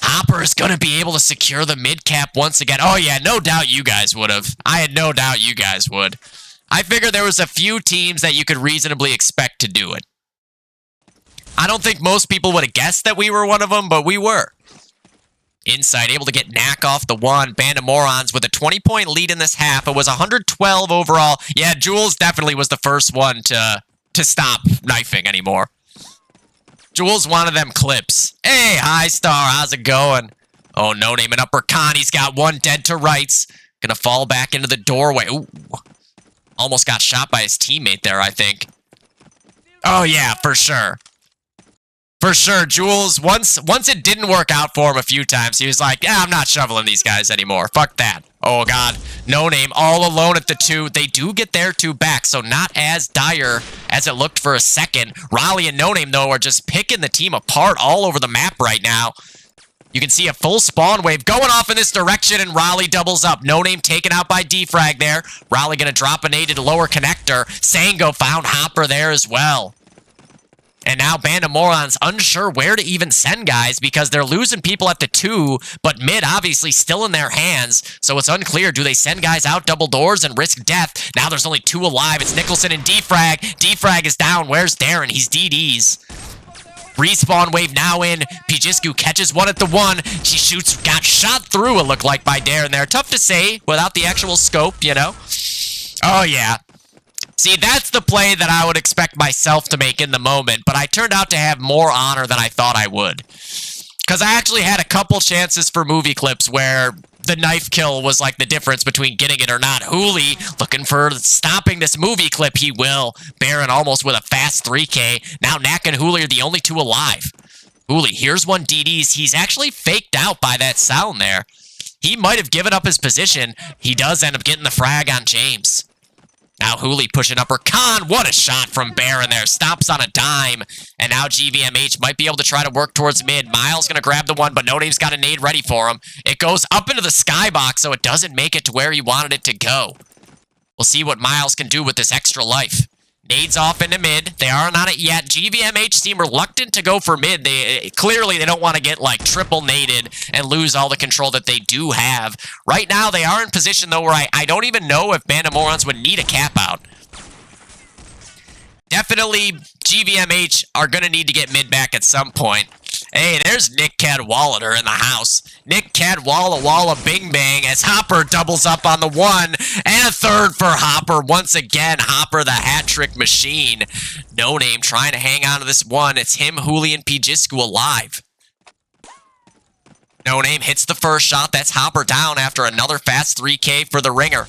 Speaker 1: Hopper is going to be able to secure the mid cap once again. Oh, yeah, no doubt you guys would have. I had no doubt you guys would. I figured there was a few teams that you could reasonably expect to do it. I don't think most people would have guessed that we were one of them, but we were. Inside, able to get Knack off the one. Band of Morons with a 20-point lead in this half. It was 112 overall. Yeah, Jules definitely was the first one to stop knifing anymore. Jules wanted them clips. Hey, High Star, how's it going? Oh, No Name and Upper Con. He's got one dead to rights. Gonna fall back into the doorway. Ooh. Almost got shot by his teammate there, I think. Oh, yeah, for sure. For sure, Jules, once it didn't work out for him a few times, he was like, yeah, I'm not shoveling these guys anymore. Fuck that. Oh, God. No Name all alone at the two. They do get their two back, so not as dire as it looked for a second. Raleigh and No Name, though, are just picking the team apart all over the map right now. You can see a full spawn wave going off in this direction, and Raleigh doubles up. No Name taken out by defrag there. Raleigh going to drop a nade to lower connector. Sango found Hopper there as well. And now Band of Morons unsure where to even send guys because they're losing people at the two, but mid obviously still in their hands, so it's unclear. Do they send guys out double doors and risk death? Now there's only two alive. It's Nicholson and defrag. Defrag is down. Where's Darren? He's DD's. Respawn wave now in. Pijisku catches one at the one. She shoots, got shot through, it looked like, by Darren there. Tough to say without the actual scope, you know? Oh, yeah. See, that's the play that I would expect myself to make in the moment, but I turned out to have more honor than I thought I would. Because I actually had a couple chances for movie clips where the knife kill was like the difference between getting it or not. Hooli looking for stopping this movie clip. He will. Baron almost with a fast 3K. Now Knack and Hooli are the only two alive. Hooli, here's one DD's. He's actually faked out by that sound there. He might have given up his position. He does end up getting the frag on James. Now Hooli pushing Upper Con. What a shot from Baron there. Stops on a dime. And now Gvmh might be able to try to work towards mid. Miles going to grab the one, but No Name's got a nade ready for him. It goes up into the skybox, so it doesn't make it to where he wanted it to go. We'll see what Miles can do with this extra life. Nades off into mid. They aren't on it yet. Gvmh seem reluctant to go for mid. Clearly, they don't want to get, like, triple naded and lose all the control that they do have. Right now, they are in position, though, where I don't even know if Band of Morons would need a cap out. Definitely, Gvmh are going to need to get mid back at some point. Hey, there's Nick Cadwallader in the house. Nick Cadwalla Walla Bing Bang as Hopper doubles up on the one. And a third for Hopper. Once again, Hopper the hat-trick machine. No Name trying to hang on to this one. It's him, Hooli, and Pijisku alive. No Name hits the first shot. That's Hopper down after another fast 3K for the ringer.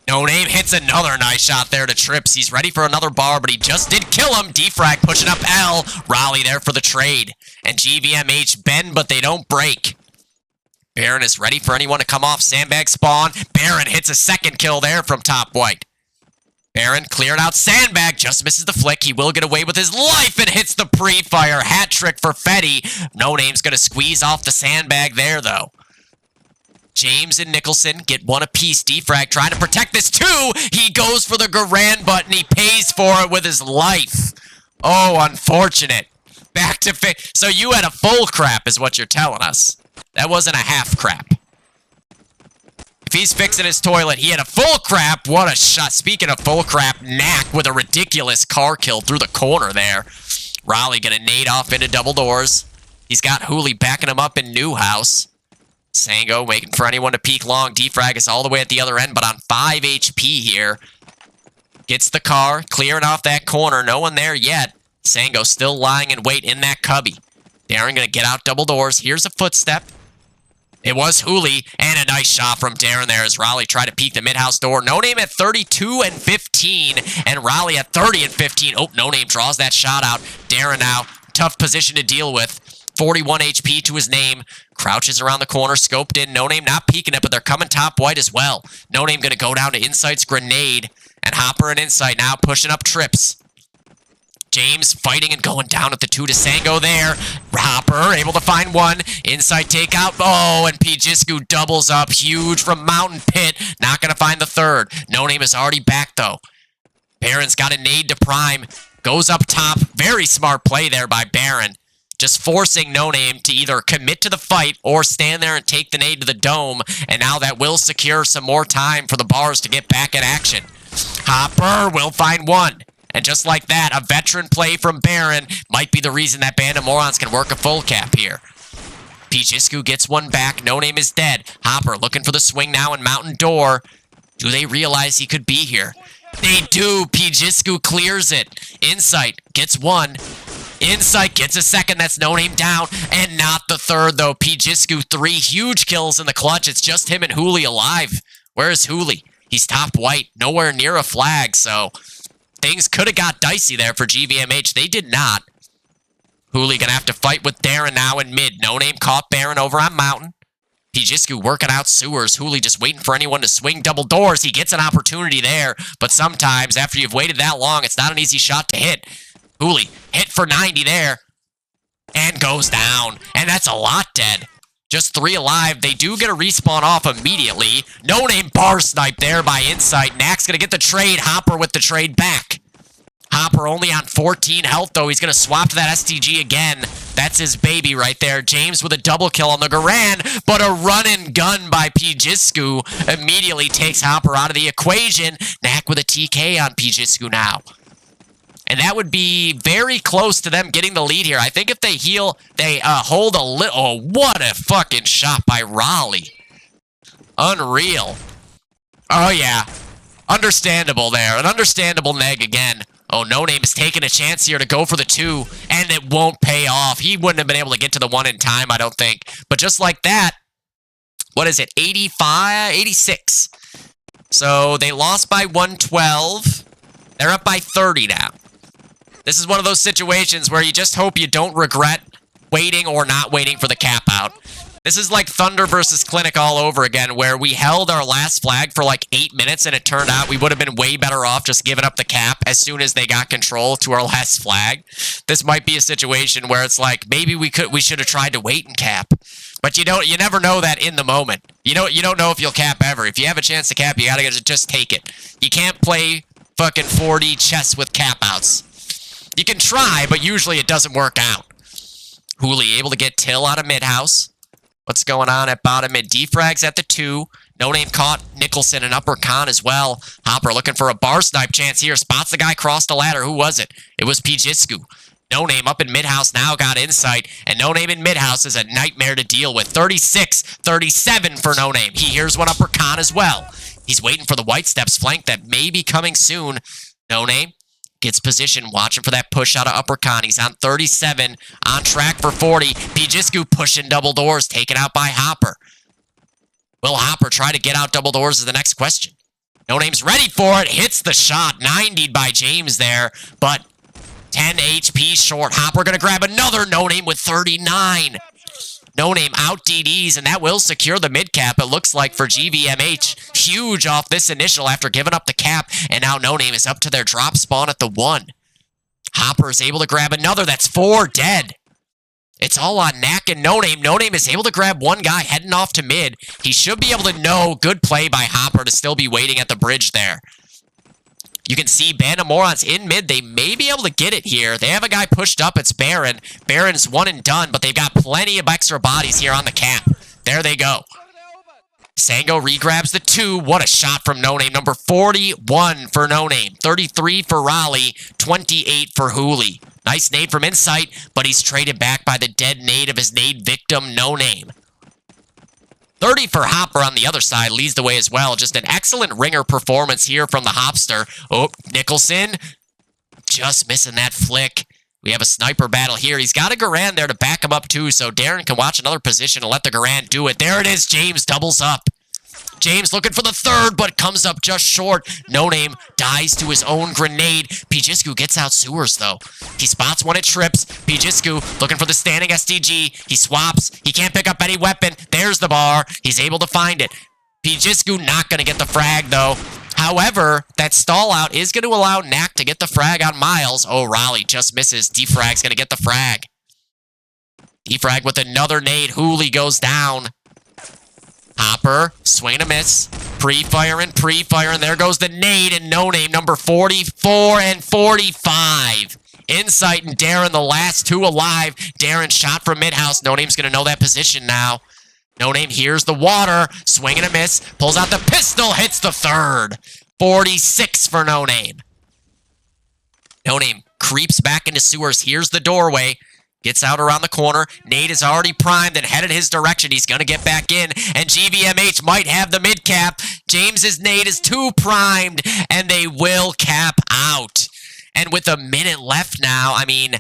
Speaker 1: No Name hits another nice shot there to Trips. He's ready for another bar, but he just did kill him. Defrag pushing up L. Raleigh there for the trade. And Gvmh bend, but they don't break. Baron is ready for anyone to come off sandbag spawn. Baron hits a second kill there from top white. Baron cleared out sandbag, just misses the flick. He will get away with his life and hits the pre-fire. Hat trick for Fetty. No Name's going to squeeze off the sandbag there, though. James and Nicholson get one apiece. Defrag trying to protect this too. He goes for the Garand button. He pays for it with his life. Oh, unfortunate. Back to so you had a full crap is what you're telling us. That wasn't a half crap. If he's fixing his toilet, he had a full crap. What a shot. Speaking of full crap, Knack with a ridiculous car kill through the corner there. Raleigh gonna nade off into double doors. He's got Hooley backing him up in Newhouse. Sango waiting for anyone to peek long. Defrag is all the way at the other end, but on 5 HP here. Gets the car, clearing off that corner. No one there yet. Sango still lying in wait in that cubby. Darren gonna get out double doors. Here's a footstep. It was Hooley, and a nice shot from Darren there as Raleigh tried to peek the mid-house door. No Name at 32 and 15, and Raleigh at 30 and 15. Oh, No Name draws that shot out. Darren now, tough position to deal with. 41 HP to his name. Crouches around the corner, scoped in. No Name not peeking it, but they're coming top white as well. No Name gonna go down to Insight's grenade, and Hopper and Insight now pushing up trips. James fighting and going down at the 2 to Sango there. Hopper able to find one. Inside takeout. Oh, and Pijisku doubles up. Huge from Mountain Pit. Not going to find the third. No Name is already back, though. Barron's got a nade to Prime. Goes up top. Very smart play there by Barron. Just forcing No Name to either commit to the fight or stand there and take the nade to the dome. And now that will secure some more time for the Bars to get back in action. Hopper will find one. And just like that, a veteran play from Barron might be the reason that Band of Morons can work a full cap here. Pijisku gets one back. No Name is dead. Hopper looking for the swing now in Mountain Door. Do they realize he could be here? They do. Pijisku clears it. Insight gets one. Insight gets a second. That's No Name down. And not the third, though. Pijisku, 3 huge kills in the clutch. It's just him and Hooley alive. Where is Hooley? He's top white. Nowhere near a flag, so things could have got dicey there for GVMH. They did not. Hooley gonna have to fight with Darren now in mid. No Name caught Barron over on Mountain. Pijisku working out sewers. Hooley just waiting for anyone to swing double doors. He gets an opportunity there, but sometimes after you've waited that long, it's not an easy shot to hit. Hooley hit for 90 there and goes down. And that's a lot dead. Just 3 alive. They do get a respawn off immediately. No Name bar snipe there by Insight. Knack's going to get the trade. Hopper with the trade back. Hopper only on 14 health, though. He's going to swap to that STG again. That's his baby right there. James with a double kill on the Garand, but a run and gun by Pijisku immediately takes Hopper out of the equation. Knack with a TK on Pijisku now. And that would be very close to them getting the lead here. I think if they heal, they hold a little. Oh, what a fucking shot by Raleigh. Unreal. Oh, yeah. Understandable there. An understandable neg again. Oh, No Name is taking a chance here to go for the 2, and it won't pay off. He wouldn't have been able to get to the 1 in time, I don't think. But just like that, what is it, 85, 86. So they lost by 112. They're up by 30 now. This is one of those situations where you just hope you don't regret waiting or not waiting for the cap out. This is like Thunder versus Clinic all over again, where we held our last flag for like 8 minutes, and it turned out we would have been way better off just giving up the cap as soon as they got control to our last flag. This might be a situation where it's like, maybe we should have tried to wait and cap. But you never know that in the moment. You don't know if you'll cap ever. If you have a chance to cap, you gotta just take it. You can't play fucking 4D chess with cap outs. You can try, but usually it doesn't work out. Hooley able to get Till out of mid-house. What's going on at bottom mid? Defrags at the 2. No Name caught Nicholson and Upper Con as well. Hopper looking for a bar snipe chance here. Spots the guy cross the ladder. Who was it? It was Pijisku. No Name up in mid-house now got Insight. And No Name in mid-house is a nightmare to deal with. 36, 37 for No Name. He hears one Upper Con as well. He's waiting for the White Steps flank that may be coming soon. No Name gets position, watching for that push out of Upper Con. He's on 37, on track for 40. Pijisku pushing double doors, taken out by Hopper. Will Hopper try to get out double doors is the next question. No Name's ready for it, hits the shot, 90'd by James there, but 10 HP short. Hopper gonna grab another No Name with 39. No Name out DDs, and that will secure the mid cap, it looks like, for GVMH. Huge off this initial after giving up the cap, and now No Name is up to their drop spawn at the 1. Hopper is able to grab another. That's 4 dead. It's all on Knack and No Name. No Name is able to grab one guy heading off to mid. He should be able to know. Good play by Hopper to still be waiting at the bridge there. You can see Band of Morons in mid. They may be able to get it here. They have a guy pushed up. It's Baron. Baron's one and done, but they've got plenty of extra bodies here on the cap. There they go. Sango regrabs the 2. What a shot from No Name. Number 41 for No Name. 33 for Raleigh. 28 for Hooley. Nice nade from Insight, but he's traded back by the dead nade of his nade victim, No Name. 30 for Hopper on the other side leads the way as well. Just an excellent ringer performance here from the Hopster. Oh, Nicholson just missing that flick. We have a sniper battle here. He's got a Garand there to back him up too, so Darren can watch another position and let the Garand do it. There it is. James doubles up. James looking for the 3rd, but comes up just short. No Name dies to his own grenade. Pijisku gets out sewers, though. He spots one, it trips. Pijisku looking for the standing SDG. He swaps. He can't pick up any weapon. There's the bar. He's able to find it. Pijisku not going to get the frag, though. However, that stall out is going to allow Knack to get the frag on Miles. Oh, Raleigh just misses. Defrag's going to get the frag. Defrag with another nade. Hooley goes down. Hopper, swing and a miss. Pre-fire and pre-fire, and there goes the nade, and No Name, number 44 and 45. Insight and Darren, the last 2 alive. Darren shot from mid-house. No Name's going to know that position now. No Name hears the water. Swing and a miss. Pulls out the pistol. Hits the 3rd. 46 for No Name. No Name creeps back into sewers. Here's the doorway. Gets out around the corner. Nade is already primed and headed his direction. He's going to get back in. And Gvmh might have the mid-cap. James's nade is too primed. And they will cap out. And with a minute left now, I mean...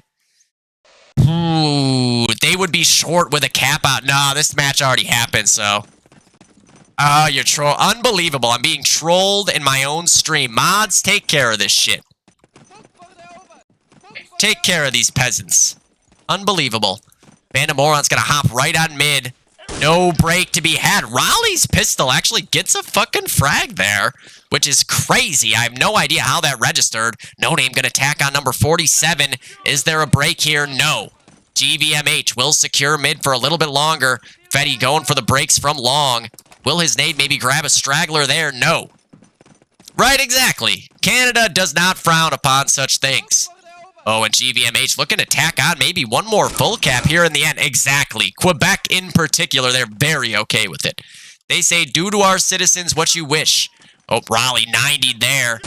Speaker 1: Ooh, they would be short with a cap out. No, this match already happened, so... Oh, you're troll. Unbelievable. I'm being trolled in my own stream. Mods, take care of this shit. Take care of these peasants. Unbelievable. Band of Morons gonna hop right on mid. No break to be had. Raleigh's pistol actually gets a fucking frag there, which is crazy. I have no idea how that registered. No Name gonna attack on number 47. Is there a break here? No. Gvmh will secure mid for a little bit longer. Fetty going for the breaks from long. Will his nade maybe grab a straggler there? No. Right, exactly. Canada does not frown upon such things. Oh, and Gvmh looking to tack on maybe one more full cap here in the end. Exactly. Quebec in particular, they're very okay with it. They say, do to our citizens what you wish. Oh, Raleigh 90 there.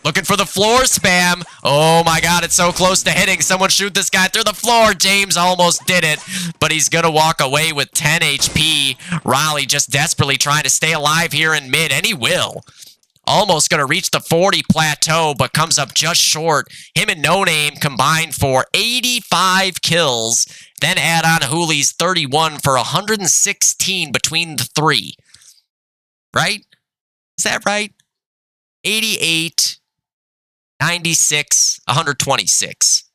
Speaker 1: Looking for the floor spam. Oh my god, it's so close to hitting. Someone shoot this guy through the floor. James almost did it, but he's going to walk away with 10 HP. Raleigh just desperately trying to stay alive here in mid, and he will. Almost going to reach the 40 plateau, but comes up just short. Him and No Name combined for 85 kills. Then add on Hooley's 31 for 116 between the 3. Right? Is that right? 88, 96, 126.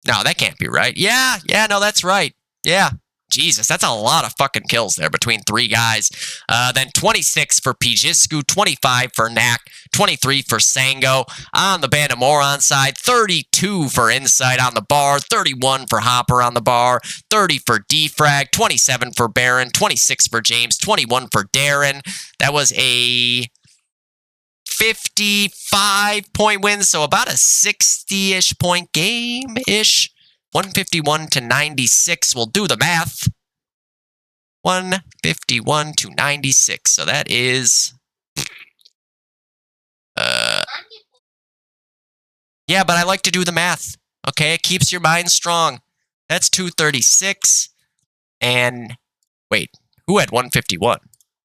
Speaker 1: No, that can't be right. Yeah, no, that's right. Yeah. Jesus, that's a lot of fucking kills there between 3 guys. Then 26 for Pijisku, 25 for Knack, 23 for Sango on the Band of Moron side, 32 for Insight on the bar, 31 for Hopper on the bar, 30 for Defrag, 27 for Baron, 26 for James, 21 for Darren. That was a 55-point win, so about a 60-ish point game-ish. 151 to 96. We'll do the math. 151 to 96. So that is... Yeah, but I like to do the math. Okay, it keeps your mind strong. That's 236. And... Wait, who had 151?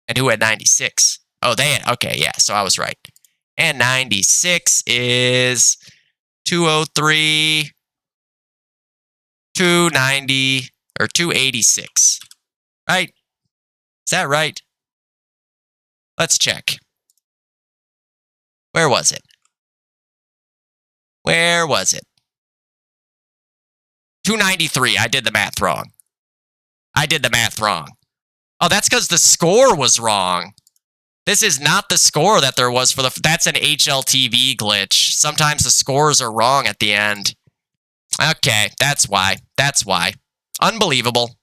Speaker 1: And who had 96? Oh, they had... Okay, yeah, so I was right. And 96 is... 203... 290 or 286, right? Is that right? Let's check. Where was it? Where was it? 293. I did the math wrong. Oh, that's because the score was wrong. This is not the score that there was for the... That's an HLTV glitch. Sometimes the scores are wrong at the end. Okay, that's why. That's why. Unbelievable.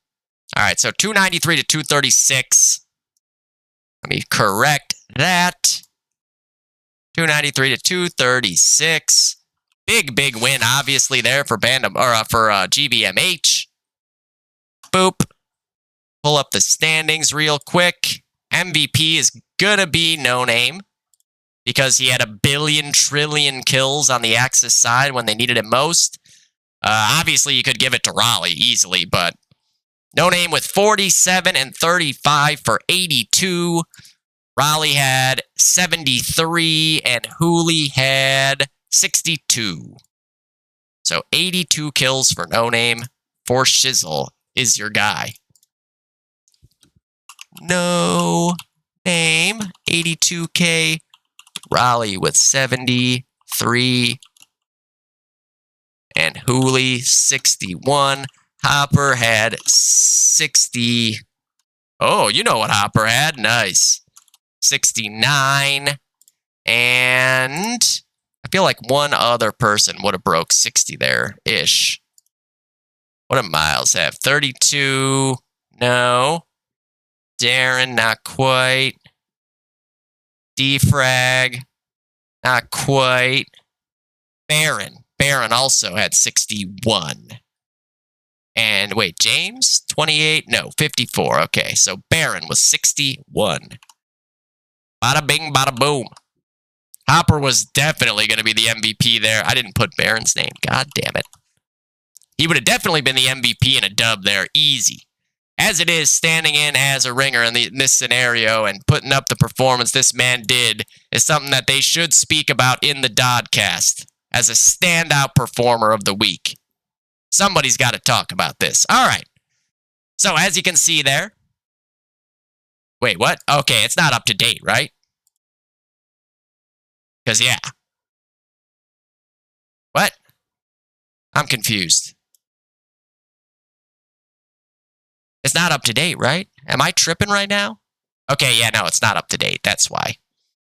Speaker 1: All right, so 293 to 236. Let me correct that. 293 to 236. Big win, obviously, there for GVMH. Boop. Pull up the standings real quick. MVP is gonna be No Name because he had 1 billion trillion kills on the Axis side when they needed it most. Obviously, you could give it to Raleigh easily, but No Name with 47 and 35 for 82. Raleigh had 73 and Hooley had 62. So 82 kills for No Name. For Shizzle is your guy. No Name, 82k. Raleigh with 73. And Hooley, 61. Hopper had 60. Oh, you know what Hopper had. Nice. 69. And I feel like one other person would have broke 60 there-ish. What did Miles have? 32. No. Darren, not quite. Defrag, not quite. Baron also had 61. And wait, James? 28? No, 54. Okay, so Baron was 61. Bada bing, bada boom. Hopper was definitely going to be the MVP there. I didn't put Baron's name. God damn it. He would have definitely been the MVP in a dub there. Easy. As it is, standing in as a ringer in this scenario and putting up the performance this man did is something that they should speak about in the Dodcast as a standout performer of the week. Somebody's got to talk about this. All right. So as you can see there. Wait, what? Okay, it's not up to date, right? Because, yeah. What? I'm confused. It's not up to date, right? Am I tripping right now? Okay, yeah, no, it's not up to date. That's why.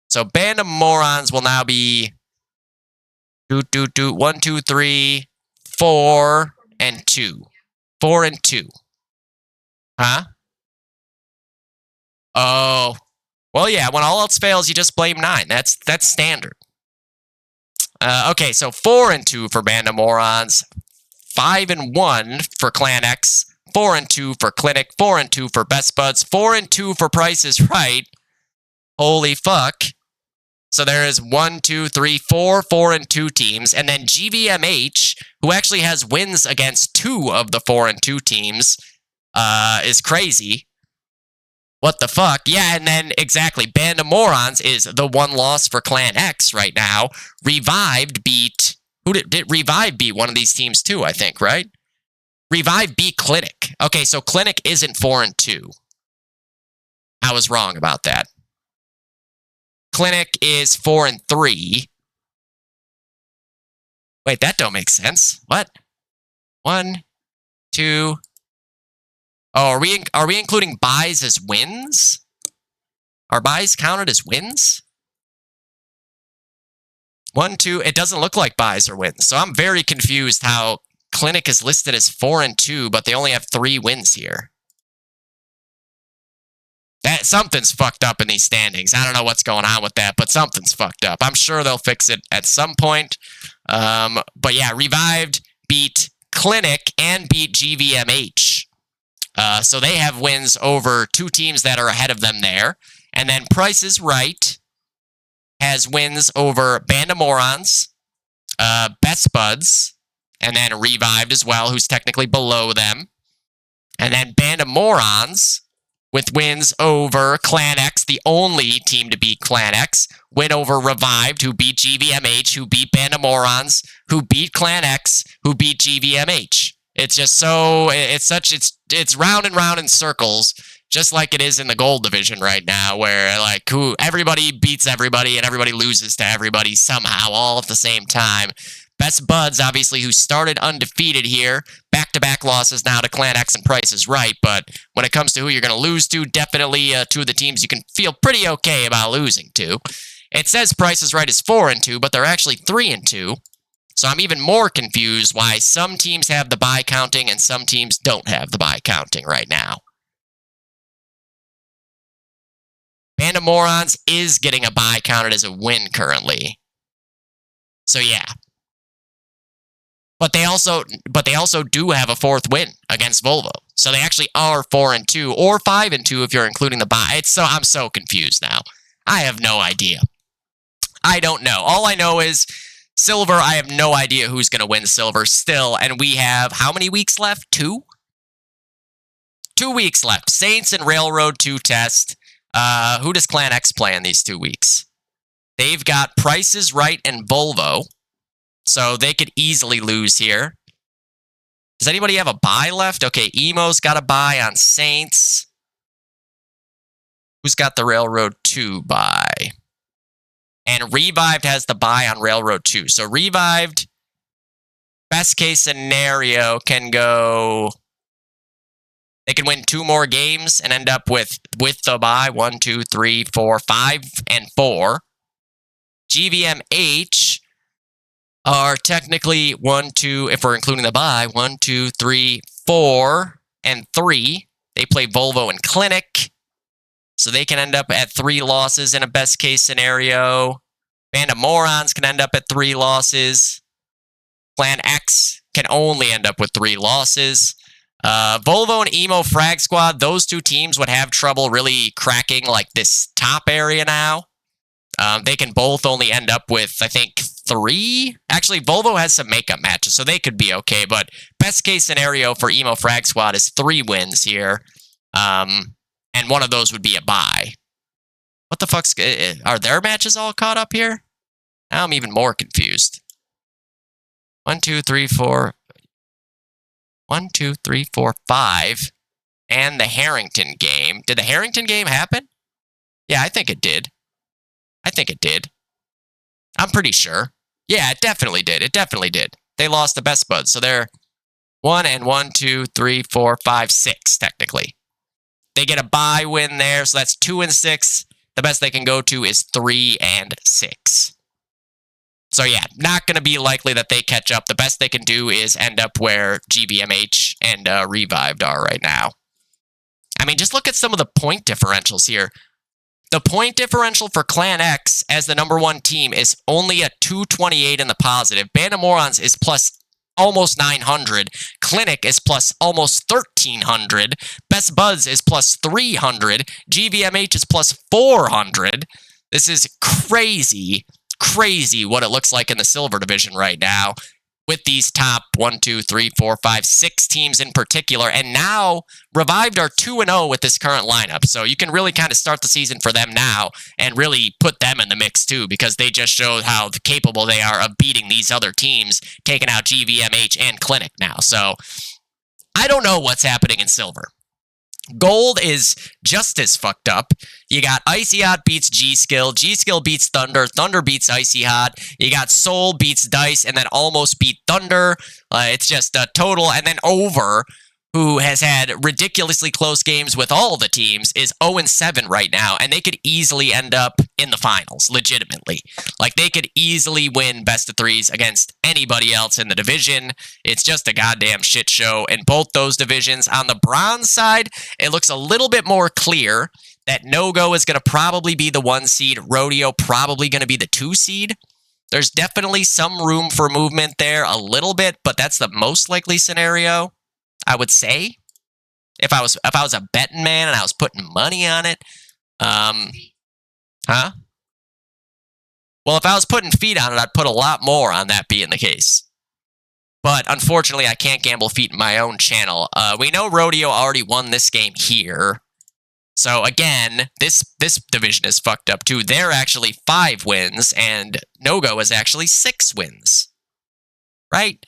Speaker 1: So Band of Morons will now be 1, 2, 3, 4, and 2. 4 and 2. Huh? Oh. Well, yeah, when all else fails, you just blame 9. That's standard. Okay, so 4 and 2 for Band of Morons. 5 and 1 for Clan X. 4 and 2 for Clinic, 4 and 2 for Best Buds, 4 and 2 for Price is Right. Holy fuck. So there is 1, 2, 3, 4, 4 and 2 teams. And then GVMH, who actually has wins against 2 of the 4 and 2 teams, is crazy. What the fuck? Yeah, and then exactly, Band of Morons is the one loss for Clan X right now. Revived beat... Who did Revive beat one of these teams too, I think, right? Revive beat Clinic. Okay, so Clinic isn't 4 and 2. I was wrong about that. Clinic is 4 and 3. Wait, that don't make sense. What? 1, 2. Oh, are we including buys as wins? Are buys counted as wins? 1, 2. It doesn't look like buys are wins. So I'm very confused how Clinic is listed as 4 and 2, but they only have 3 wins here. Something's fucked up in these standings. I don't know what's going on with that, but something's fucked up. I'm sure they'll fix it at some point. But yeah, Revived beat Clinic and beat GVMH. So they have wins over 2 teams that are ahead of them there. And then Price is Right has wins over Band of Morons, Best Buds, and then Revived as well, who's technically below them. And then Band of Morons with wins over Clan X, the only team to beat Clan X. Win over Revived, who beat GVMH, who beat Band of Morons, who beat Clan X, who beat GVMH. It's just so... It's round and round in circles, just like it is in the Gold Division right now, where like everybody beats everybody and everybody loses to everybody somehow, all at the same time. Best Buds, obviously, who started undefeated here. Back-to-back losses now to Clan X and Price is Right. But when it comes to who you're going to lose to, definitely 2 of the teams you can feel pretty okay about losing to. It says Price is Right is 4 and 2, but they're actually 3 and 2. So I'm even more confused why some teams have the bye counting and some teams don't have the bye counting right now. Band of Morons is getting a bye counted as a win currently. So yeah. But they also do have a 4th win against Volvo. So they actually are 4-2 or 5-2 if you're including the bye. I'm so confused now. I have no idea. I don't know. All I know is Silver, I have no idea who's going to win Silver still. And we have how many weeks left? 2? 2 weeks left. Saints and Railroad 2 test. Who does Clan X play in these 2 weeks? They've got Price is Right and Volvo. So they could easily lose here. Does anybody have a bye left? Okay, Emo's got a bye on Saints. Who's got the Railroad 2 bye? And Revived has the bye on Railroad 2. So Revived, best case scenario, can go... They can win 2 more games and end up with the bye 1, 2, 3, 4, 5, and 4. Gvmh are technically 1, 2, if we're including the bye, 1, 2, 3, 4, and 3. They play Volvo and Clinic. So they can end up at 3 losses in a best case scenario. Band of Morons can end up at 3 losses. Clan X can only end up with 3 losses. Volvo and Emo Frag Squad, those 2 teams would have trouble really cracking like this top area now. They can both only end up with, I think, 3? Actually, Volvo has some makeup matches, so they could be okay. But best case scenario for Emo Frag Squad is 3 wins here. And one of those would be a bye. What the fuck's... Are their matches all caught up here? Now I'm even more confused. 1, 2, 3, 4... 1, 2, 3, 4, 5. And the Harrington game. Did the Harrington game happen? Yeah, I think it did. I think it did. I'm pretty sure. Yeah, it definitely did. It definitely did. They lost the best buds. So they're 1 and 1, 2, 3, 4, 5, 6, technically. They get a bye win there. So that's 2 and 6. The best they can go to is 3 and 6. So yeah, not going to be likely that they catch up. The best they can do is end up where Gvmh and Revived are right now. I mean, just look at some of the point differentials here. The point differential for Clan X as the #1 team is only a 228 in the positive. Band of Morons is plus almost 900. Clinic is plus almost 1300. Best Buds is plus 300. Gvmh is plus 400. This is crazy what it looks like in the Silver Division right now with these top 1, 2, 3, 4, 5, 6 teams in particular. And now Revived are 2-0 with this current lineup. So you can really kind of start the season for them now and really put them in the mix too, because they just showed how capable they are of beating these other teams, taking out Gvmh and Clinic now. So I don't know what's happening in Silver. Gold is just as fucked up. You got Icy Hot beats G-Skill. G-Skill beats Thunder. Thunder beats Icy Hot. You got Soul beats Dice and then almost beat Thunder. It's just a total. And then Over, who has had ridiculously close games with all the teams, is 0-7 right now. And they could easily end up in the finals, legitimately. Like, they could easily win best of 3s against anybody else in the division. It's just a goddamn shit show in both those divisions. On the bronze side, it looks a little bit more clear that No-Go is going to probably be the 1 seed. Rodeo probably going to be the 2 seed. There's definitely some room for movement there, a little bit, but that's the most likely scenario, I would say. If I was a betting man and I was putting money on it. Huh? Well, if I was putting feet on it, I'd put a lot more on that being the case. But unfortunately, I can't gamble feet in my own channel. We know Rodeo already won this game here. So again, this division is fucked up too. They're actually 5 wins, and No-Go is actually 6 wins. Right?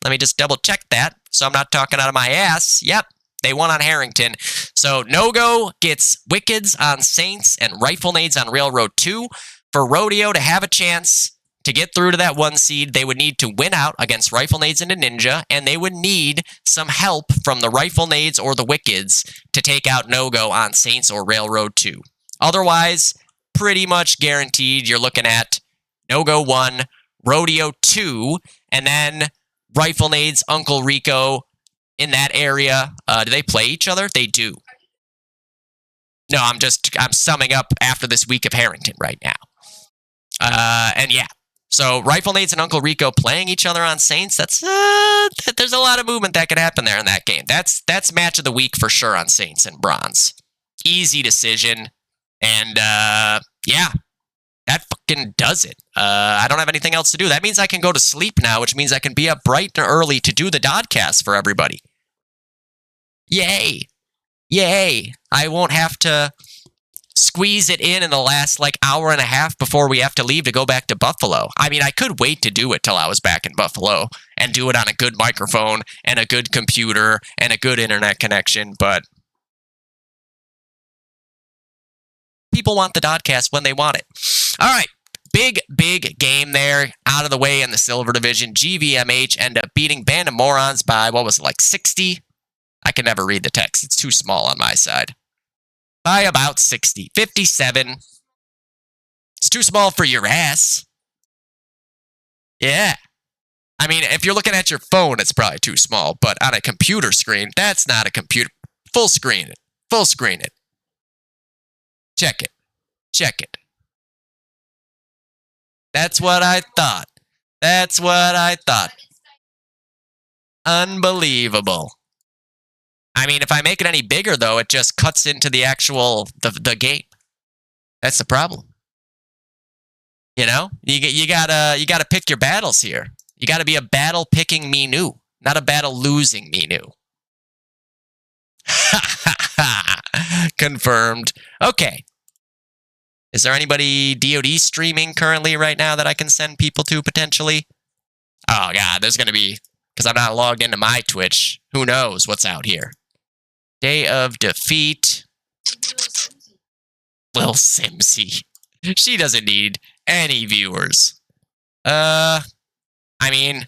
Speaker 1: Let me just double check that, so I'm not talking out of my ass. Yep, they won on Harrington. So No-Go gets Wickeds on Saints and Rifle Nades on Railroad 2. For Rodeo to have a chance to get through to that 1 seed, they would need to win out against Rifle Nades and a Ninja, and they would need some help from the Rifle Nades or the Wickeds to take out No-Go on Saints or Railroad 2. Otherwise, pretty much guaranteed you're looking at No-Go 1, Rodeo 2, and then Rifle Nades, Uncle Rico in that area. Do they play each other? They do. No, I'm summing up after this week of Harrington right now. And yeah. So Rifle Nades and Uncle Rico playing each other on Saints, there's a lot of movement that could happen there in that game. That's match of the week for sure on Saints and Bronze. Easy decision. And yeah, that fucking does it. I don't have anything else to do. That means I can go to sleep now, which means I can be up bright and early to do the Dodcast for everybody. Yay. Yay. I won't have to squeeze it in the last hour and a half before we have to leave to go back to Buffalo. I mean, I could wait to do it till I was back in Buffalo and do it on a good microphone and a good computer and a good internet connection, but people want the Dodcast when they want it. All right. Big game there out of the way in the Silver Division. Gvmh end up beating Band of Morons by, 60? I can never read the text. It's too small on my side. By about 60. 57. It's too small for your ass. Yeah. I mean, if you're looking at your phone, it's probably too small. But on a computer screen, that's not a computer. Full screen it. Full screen it. Check it. Check it. That's what I thought. That's what I thought. Unbelievable. I mean, if I make it any bigger, though, it just cuts into the actual, the game. That's the problem. You know? You gotta pick your battles here. You gotta be a battle-picking menu, not a battle-losing menu. Confirmed. Okay. Is there anybody DOD streaming currently right now that I can send people to, potentially? Oh, God, there's gonna be, because I'm not logged into my Twitch. Who knows what's out here? Day of Defeat. Lil Simsy. She doesn't need any viewers. I mean,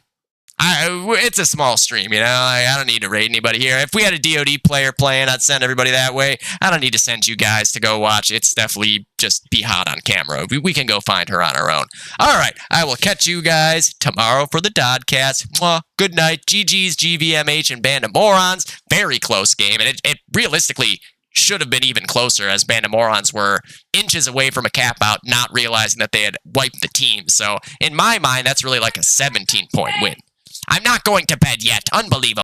Speaker 1: it's a small stream, you know? I don't need to rate anybody here. If we had a DOD player playing, I'd send everybody that way. I don't need to send you guys to go watch. It's definitely just be hot on camera. We can go find her on our own. All right, I will catch you guys tomorrow for the Dodcast. Mwah. Good night. GG's, Gvmh, and Band of Morons. Very close game, and it realistically should have been even closer, as Band of Morons were inches away from a cap out, not realizing that they had wiped the team. So in my mind, that's really like a 17-point win. I'm not going to bed yet. Unbelievable.